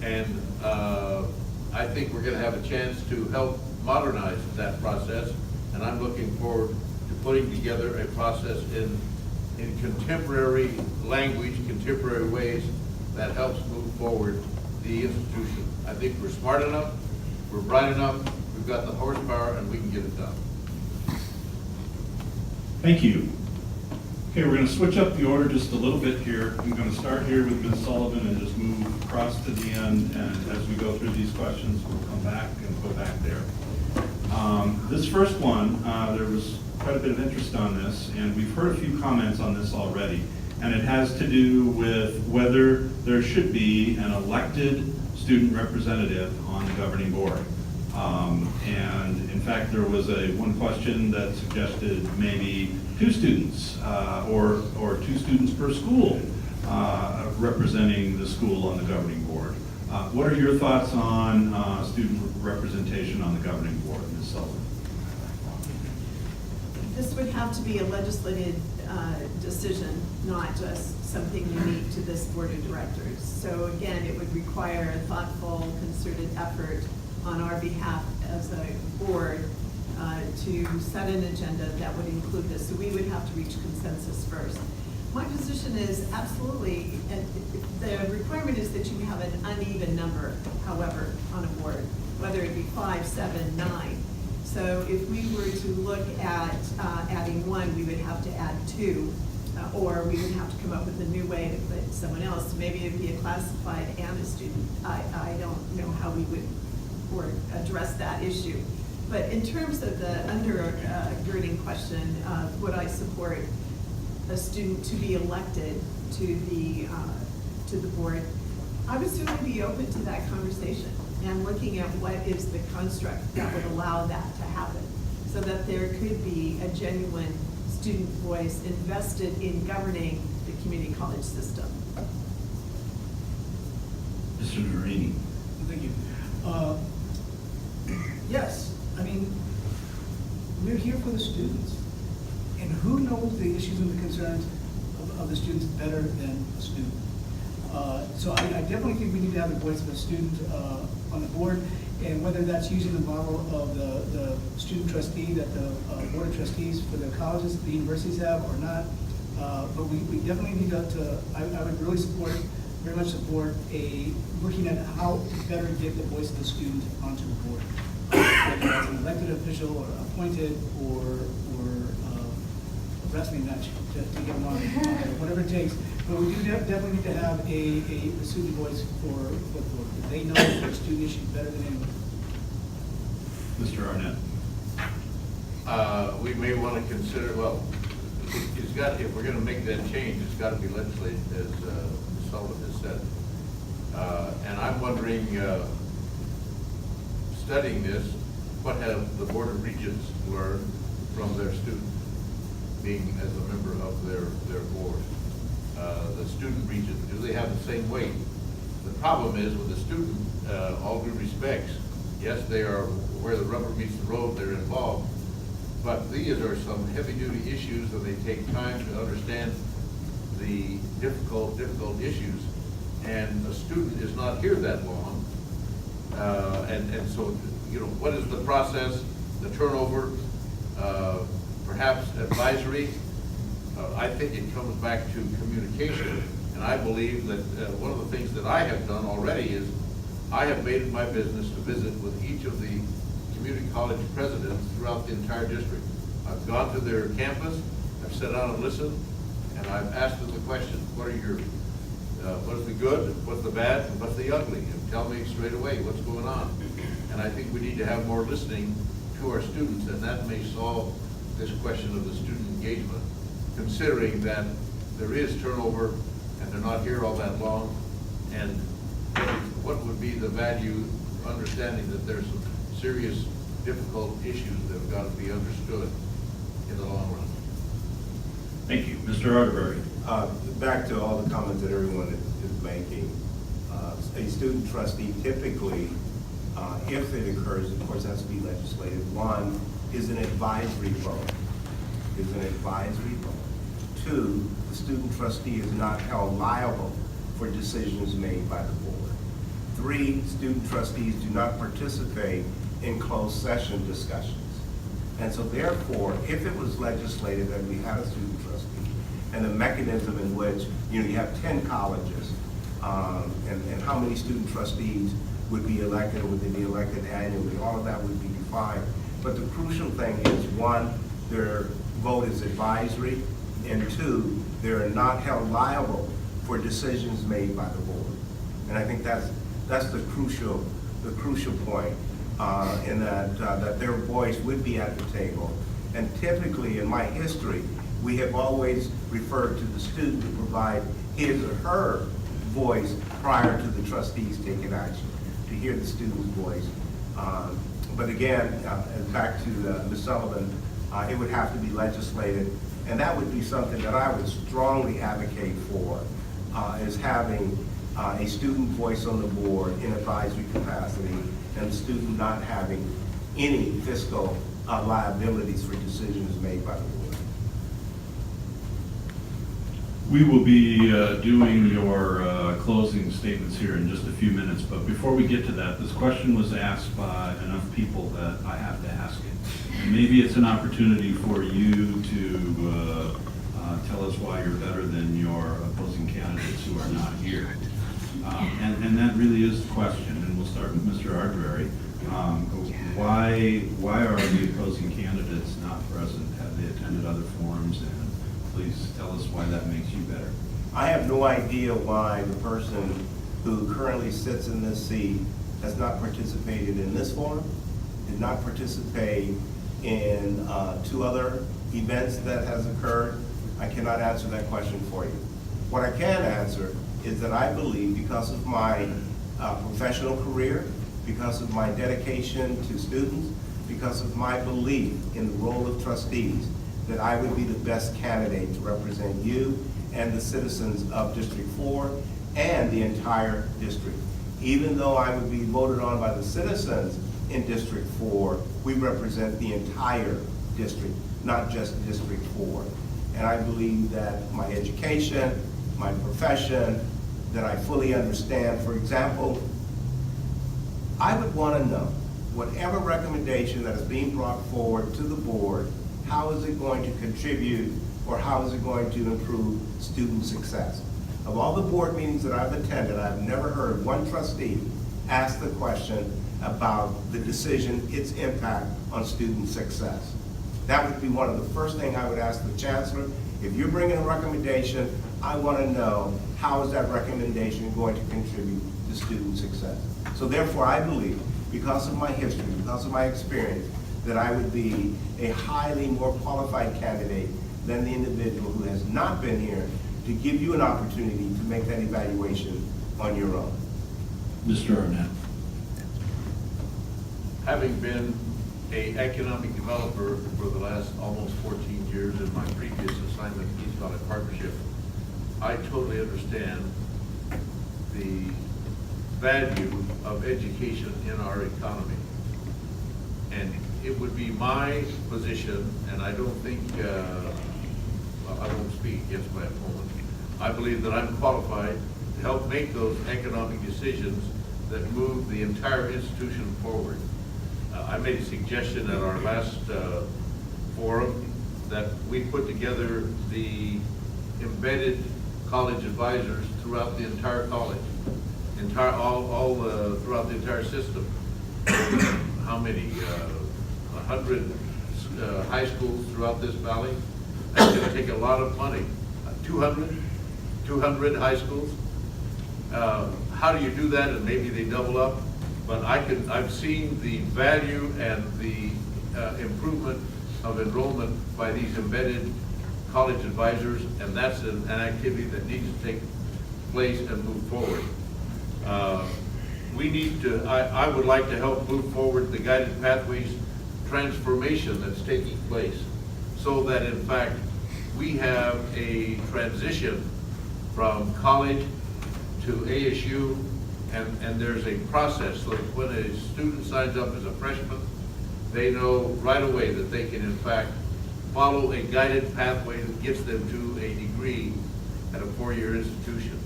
And I think we're going to have a chance to help modernize that process. And I'm looking forward to putting together a process in contemporary language, contemporary ways that helps move forward the institution. I think we're smart enough, we're bright enough, we've got the horsepower, and we can get it done. Thank you. Okay, we're going to switch up the order just a little bit here. I'm going to start here with Ms. Sullivan and just move across to the end. And as we go through these questions, we'll come back and go back there. This first one, there was quite a bit of interest on this, and we've heard a few comments on this already. And it has to do with whether there should be an elected student representative on the governing board. And in fact, there was one question that suggested maybe 2 students or 2 students per school representing the school on the governing board. What are your thoughts on student representation on the governing board, Ms. Sullivan? This would have to be a legislative decision, not just something unique to this board of directors. So again, it would require a thoughtful, concerted effort on our behalf as a board to set an agenda that would include this. So we would have to reach consensus first. My position is absolutely, and the requirement is that you have an uneven number, however, on a board, whether it be 5, 7, 9. So if we were to look at adding 1, we would have to add 2, or we would have to come up with a new way to put someone else. Maybe it'd be a classified and a student. I don't know how we would address that issue. But in terms of the undergirding question, would I support a student to be elected to the board? I would certainly be open to that conversation and looking at what is the construct that would allow that to happen, so that there could be a genuine student voice invested in governing the community college system. Mr. Nerini. Thank you. Yes, I mean, we're here for the students. And who knows the issues and the concerns of the students better than a student? So I definitely think we need to have the voice of a student on the board, and whether that's using the model of the student trustee that the board of trustees for the colleges, the universities have or not. But we definitely need to I would really very much support looking at how to better get the voice of the student onto the board. Whether that's an elected official or appointed or a wrestling match to get them on, whatever it takes. But we do definitely need to have a student voice for the board. They know their student issues better than anyone. Mr. Arnett. We may want to consider, well, if we're going to make that change, it's got to be legislated, as Ms. Sullivan has said. And I'm wondering, studying this, what have the Board of Regents learned from their students being as a member of their board? The student regent, do they have the same weight? The problem is with the student, all due respects, yes, they are where the rubber meets the road, they're involved, but these are some heavy-duty issues and they take time to understand the difficult issues. And a student is not here that long. And so, you know, what is the process, the turnover, perhaps advisory? I think it comes back to communication. And I believe that one of the things that I have done already is I have made it my business to visit with each of the community college presidents throughout the entire district. I've gone to their campus, I've sat down and listened, and I've asked them the question, what is the good, what's the bad, and what's the ugly? And tell me straight away what's going on. And I think we need to have more listening to our students, and that may solve this question of the student engagement, considering that there is turnover and they're not here all that long. And what would be the value, understanding that there's some serious, difficult issues that have got to be understood in the long run. Thank you. Mr. Arterberry. Back to all the comments that everyone is making. A student trustee typically, if it occurs, of course, has to be legislated. 1 is an advisory vote. 2, the student trustee is not held liable for decisions made by the board. 3 student trustees do not participate in closed session discussions. And so therefore, if it was legislated that we had a student trustee, and the mechanism in which, you have 10 colleges, and how many student trustees would be elected, or would they be elected annually, all of that would be defined. But the crucial thing is, 1, their vote is advisory, and 2, they're not held liable for decisions made by the board. And I think that's the crucial point, in that their voice would be at the table. And typically, in my history, we have always referred to the student to provide his or her voice prior to the trustees taking action, to hear the student's voice. But again, back to Ms. Sullivan, it would have to be legislated, and that would be something that I would strongly advocate for, is having a student voice on the board in advisory capacity, and the student not having any fiscal liabilities for decisions made by the board. We will be doing your closing statements here in just a few minutes, but before we get to that, this question was asked by enough people that I have to ask it. And maybe it's an opportunity for you to tell us why you're better than your opposing candidates who are not here. And that really is the question, and we'll start with Mr. Arterberry. Why are the opposing candidates not present? Have they attended other forums? And please tell us why that makes you better. I have no idea why the person who currently sits in this seat has not participated in this forum, did not participate in 2 other events that has occurred. I cannot answer that question for you. What I can answer is that I believe, because of my professional career, because of my dedication to students, because of my belief in the role of trustees, that I would be the best candidate to represent you and the citizens of District 4 and the entire district. Even though I would be voted on by the citizens in District 4, we represent the entire district, not just District 4. And I believe that my education, my profession, that I fully understand. For example, I would want to know, whatever recommendation that is being brought forward to the board, how is it going to contribute, or how is it going to improve student success? Of all the board meetings that I've attended, I've never heard one trustee ask the question about the decision, its impact on student success. That would be one of the first things I would ask the chancellor. If you're bringing a recommendation, I want to know, how is that recommendation going to contribute to student success? So therefore, I believe, because of my history, because of my experience, that I would be a highly more qualified candidate than the individual who has not been here to give you an opportunity to make that evaluation on your own. Mr. Arnett. Having been an economic developer for the last almost 14 years in my previous assignment at East Valley Partnership, I totally understand the value of education in our economy. And it would be my position, and I don't think, I won't speak against my opponent. I believe that I'm qualified to help make those economic decisions that move the entire institution forward. I made a suggestion at our last forum that we put together the embedded college advisors throughout the entire college, throughout the entire system. How many? 100 high schools throughout this valley. That's going to take a lot of money. 200 high schools. How do you do that? And maybe they double up. But I've seen the value and the improvement of enrollment by these embedded college advisors, and that's an activity that needs to take place and move forward. We need to, I would like to help move forward the guided pathways transformation that's taking place, so that in fact we have a transition from college to ASU, and there's a process so that when a student signs up as a freshman, they know right away that they can in fact follow a guided pathway that gets them to a degree at a 4-year institution.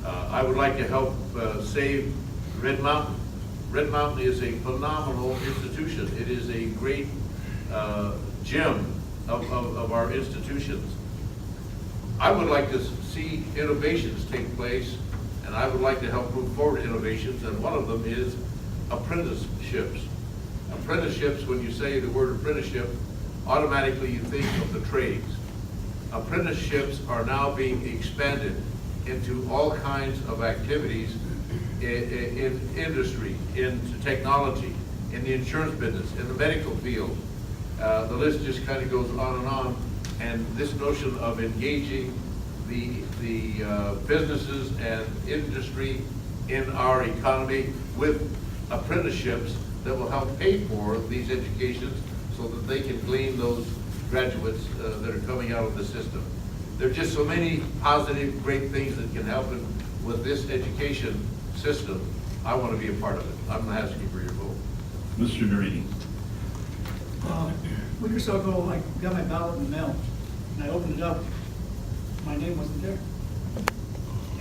I would like to help save Red Mountain. Red Mountain is a phenomenal institution. It is a great gem of our institutions. I would like to see innovations take place, and I would like to help move forward innovations, and one of them is apprenticeships. Apprenticeships, when you say the word apprenticeship, automatically you think of the trades. Apprenticeships are now being expanded into all kinds of activities in industry, into technology, in the insurance business, in the medical field. The list just kind of goes on and on. And this notion of engaging the businesses and industry in our economy with apprenticeships that will help pay for these educations so that they can glean those graduates that are coming out of the system. There are just so many positive, great things that can help with this education system. I want to be a part of it. I'm asking for your vote. Mr. Nerini. A week or so ago, I got my ballot in the mail, and I opened it up. My name wasn't there.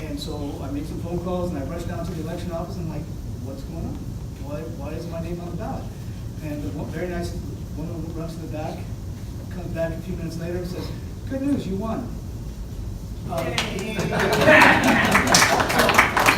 And so I made some phone calls, and I rushed down to the election office, and I'm like, what's going on? Why isn't my name on the ballot? And the very nice woman runs to the back, comes back a few minutes later and says, good news, you won. So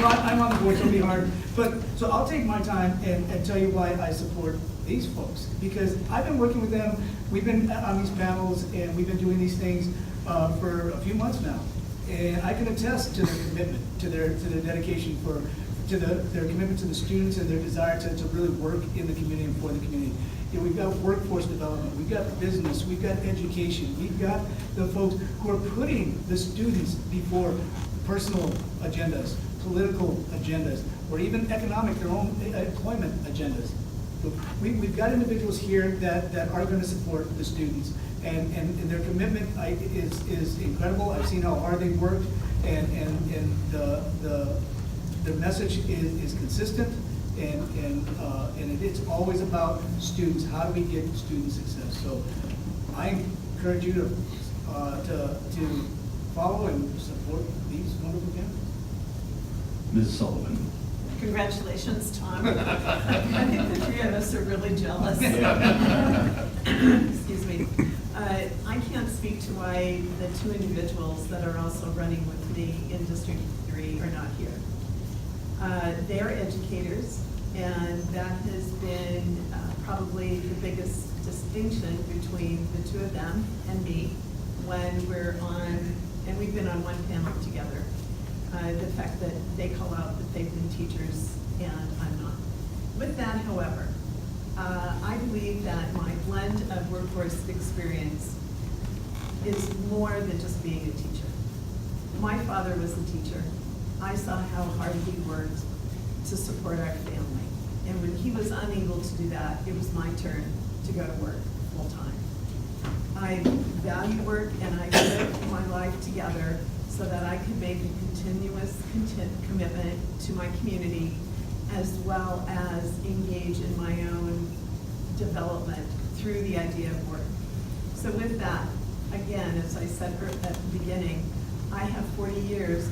I'm on the board, so it'll be hard. But, so I'll take my time and tell you why I support these folks. Because I've been working with them, we've been on these panels, and we've been doing these things for a few months now. And I can attest to their commitment, to their dedication their commitment to the students and their desire to really work in the community and for the community. You know, we've got workforce development, we've got business, we've got education, we've got the folks who are putting the students before personal agendas, political agendas, or even economic, their own employment agendas. We've got individuals here that are going to support the students, and their commitment is incredible. I've seen how hard they work, and the message is consistent, and it's always about students. How do we get student success? So I encourage you to follow and support these wonderful candidates. Ms. Sullivan. Congratulations, Tom. I think the three of us are really jealous. Excuse me. I can't speak to why the two individuals that are also running with me in District 3 are not here. They're educators, and that has been probably the biggest distinction between the two of them and me when we're on, and we've been on one panel together. The fact that they call out that they've been teachers and I'm not. With that, however, I believe that my blend of workforce experience is more than just being a teacher. My father was a teacher. I saw how hard he worked to support our family. And when he was unable to do that, it was my turn to go to work full time. I value work, and I put my life together so that I could make a continuous commitment to my community, as well as engage in my own development through the idea of work. So with that, again, as I said at the beginning, I have 40 years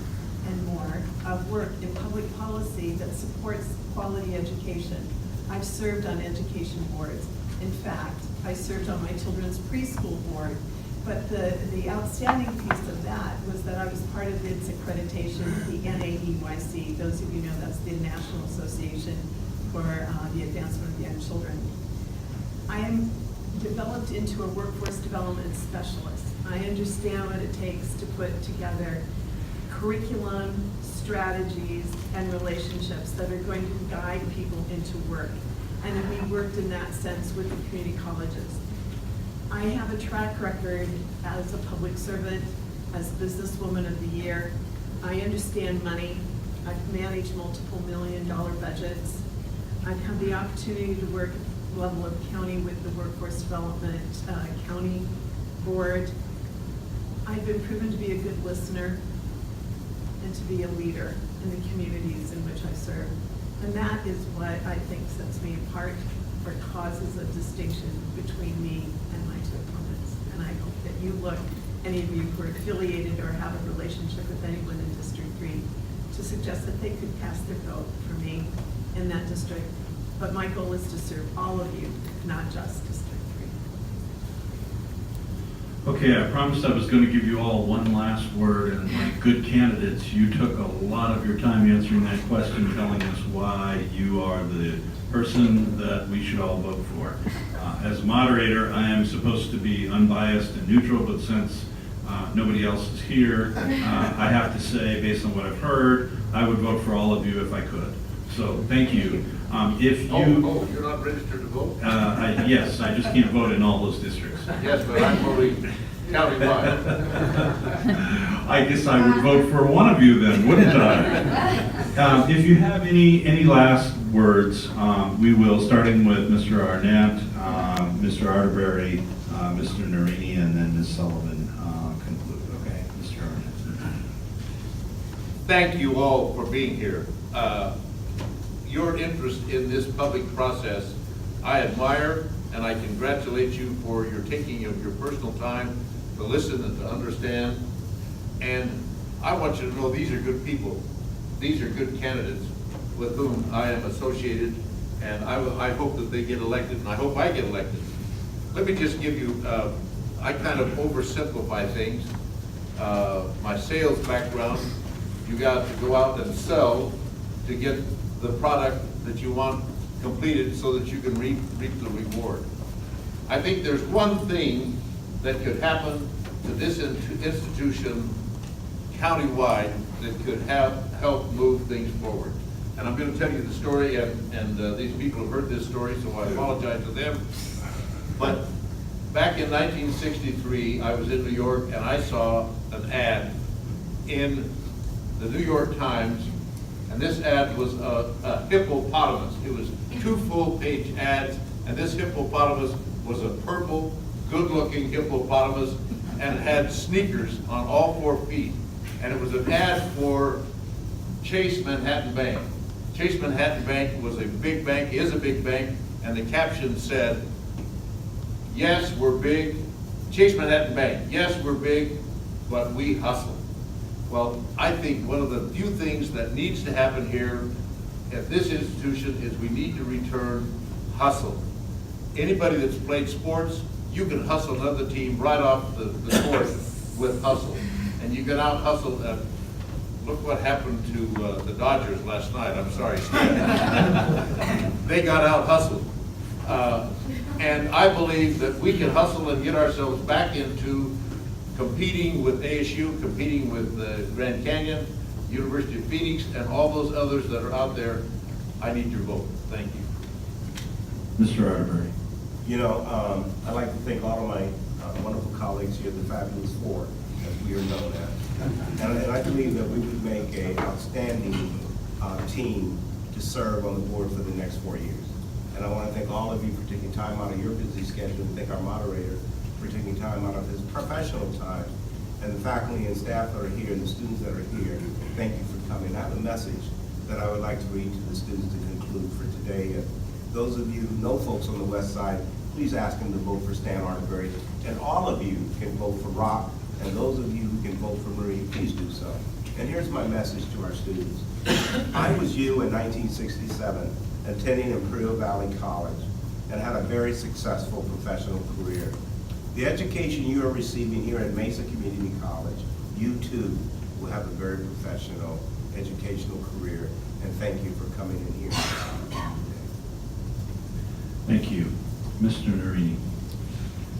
and more of work in public policy that supports quality education. I've served on education boards. In fact, I served on my children's preschool board. But the outstanding piece of that was that I was part of its accreditation, the NAEYC. Those of you know, that's the National Association for the Advancement of Young Children. I am developed into a workforce development specialist. I understand what it takes to put together curriculum, strategies, and relationships that are going to guide people into work. And we worked in that sense with the community colleges. I have a track record as a public servant, as Businesswoman of the Year. I understand money. I've managed multiple $million-dollar budgets. I've had the opportunity to work at the level of county with the Workforce Development County Board. I've been proven to be a good listener and to be a leader in the communities in which I serve. And that is what I think sets me apart, or causes a distinction between me and my two opponents. And I hope that you look, any of you who are affiliated or have a relationship with anyone in District 3, to suggest that they could cast their vote for me in that district. But my goal is to serve all of you, not just District 3. Okay, I promised I was going to give you all one last word, and like good candidates, you took a lot of your time answering that question, telling us why you are the person that we should all vote for. As moderator, I am supposed to be unbiased and neutral, but since nobody else is here, I have to say, based on what I've heard, I would vote for all of you if I could. So, thank you. If you... Oh, you're not registered to vote? Yes, I just can't vote in all those districts. Yes, but I'm voting countywide. I guess I would vote for one of you then, wouldn't I? If you have any last words, we will, starting with Mr. Arnett, Mr. Arterberry, Mr. Nerini, and then Ms. Sullivan conclude. Okay, Mr. Arnett. Thank you all for being here. Your interest in this public process, I admire, and I congratulate you for your taking of your personal time to listen and to understand. And I want you to know these are good people. These are good candidates with whom I am associated, and I hope that they get elected, and I hope I get elected. Let me just give you, I kind of oversimplify things. My sales background, you got to go out and sell to get the product that you want completed so that you can reap the reward. I think there's one thing that could happen to this institution countywide that could help move things forward. And I'm going to tell you the story, and these people have heard this story, so I apologize to them. But back in 1963, I was in New York, and I saw an ad in the New York Times, and this ad was a hippopotamus. It was 2 full-page ads, and this hippopotamus was a purple, good-looking hippopotamus, and it had sneakers on all 4 feet. And it was an ad for Chase Manhattan Bank. Chase Manhattan Bank was a big bank, is a big bank, and the caption said, "Yes, we're big. Chase Manhattan Bank, yes, we're big, but we hustle." Well, I think one of the few things that needs to happen here at this institution is we need to return hustle. Anybody that's played sports, you can hustle another team right off the court with hustle. And you can out hustle. Look what happened to the Dodgers last night. I'm sorry, Stan. They got out hustled. And I believe that we can hustle and get ourselves back into competing with ASU, competing with Grand Canyon, University of Phoenix, and all those others that are out there. I need your vote. Thank you. Mr. Arterberry. You know, I'd like to thank all of my wonderful colleagues here, the Fabulous Four, as we are known as. And I believe that we would make an outstanding team to serve on the board for the next 4 years. And I want to thank all of you for taking time out of your busy schedule, and thank our moderator for taking time out of his professional time, and the faculty and staff that are here, and the students that are here. Thank you for coming. I have a message that I would like to read to the students to conclude for today. And those of you who know folks on the west side, please ask them to vote for Stan Arterberry. And all of you can vote for Roc, and those of you who can vote for Nerini, please do so. And here's my message to our students. I was you in 1967, attending Imperial Valley College, and had a very successful professional career. The education you are receiving here at Mesa Community College, you too will have a very professional educational career, and thank you for coming in here. Thank you. Mr. Nerini.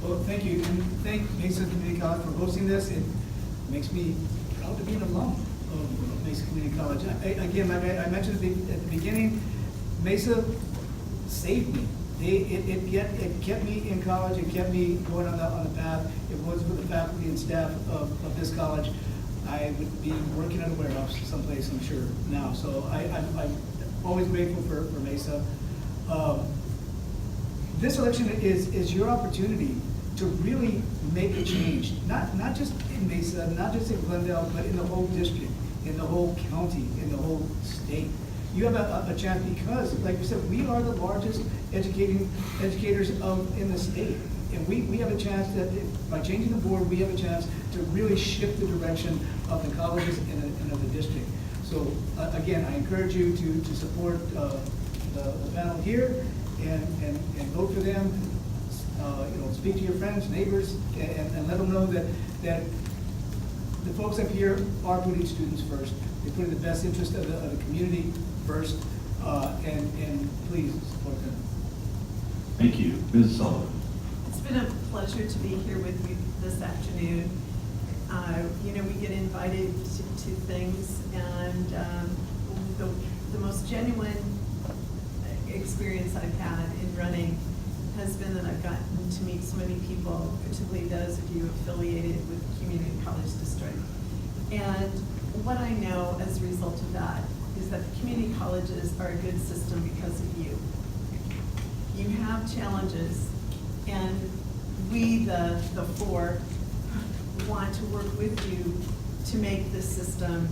Well, thank you, and thank Mesa Community College for hosting this. It makes me proud to be an alum of Mesa Community College. Again, like I mentioned at the beginning, Mesa saved me. It kept me in college, it kept me going on the path. It was for the faculty and staff of this college, I would be working at a warehouse someplace, I'm sure, now. So I'm always grateful for Mesa. This election is your opportunity to really make a change, not just in Mesa, not just in Glendale, but in the whole district, in the whole county, in the whole state. You have a chance because, like we said, we are the largest educators in the state. And we have a chance that, by changing the board, we have a chance to really shift the direction of the colleges and of the district. So again, I encourage you to support the panel here and vote for them. Speak to your friends, neighbors, and let them know that the folks up here are putting students first. They're putting the best interest of the community first, and please support them. Thank you. Ms. Sullivan. It's been a pleasure to be here with you this afternoon. We get invited to things, and the most genuine experience I've had in running has been that I've gotten to meet so many people, particularly those of you affiliated with the Community College District. And what I know as a result of that is that the community colleges are a good system because of you. You have challenges, and we, the four, want to work with you to make this system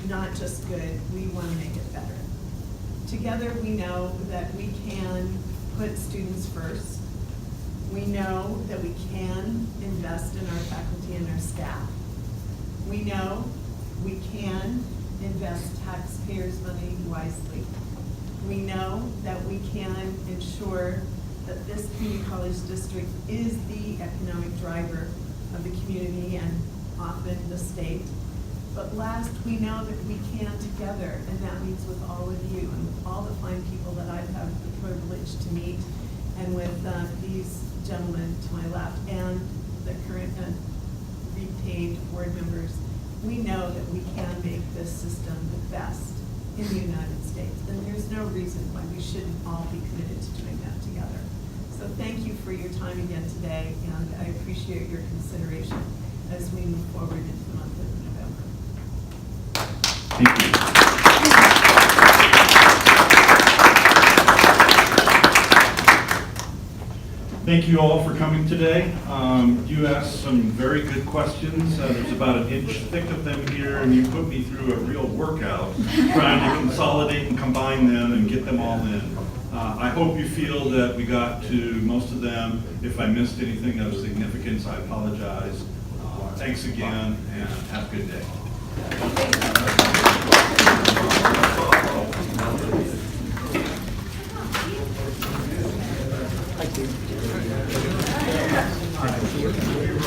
not just good, we want to make it better. Together, we know that we can put students first. We know that we can invest in our faculty and our staff. We know we can invest taxpayers' money wisely. We know that we can ensure that this community college district is the economic driver of the community and often the state. But last, we know that we can together, and that means with all of you and with all the fine people that I've had the privilege to meet, and with these gentlemen to my left and the current repaid board members. We know that we can make this system the best in the United States, and there's no reason why we shouldn't all be committed to doing that together. So thank you for your time again today, and I appreciate your consideration as we move forward into the month of November. Thank you. Thank you all for coming today. You asked some very good questions. There's about an inch thick of them here, and you put me through a real workout trying to consolidate and combine them and get them all in. I hope you feel that we got to most of them. If I missed anything of significance, I apologize. Thanks again, and have a good day. Thank you.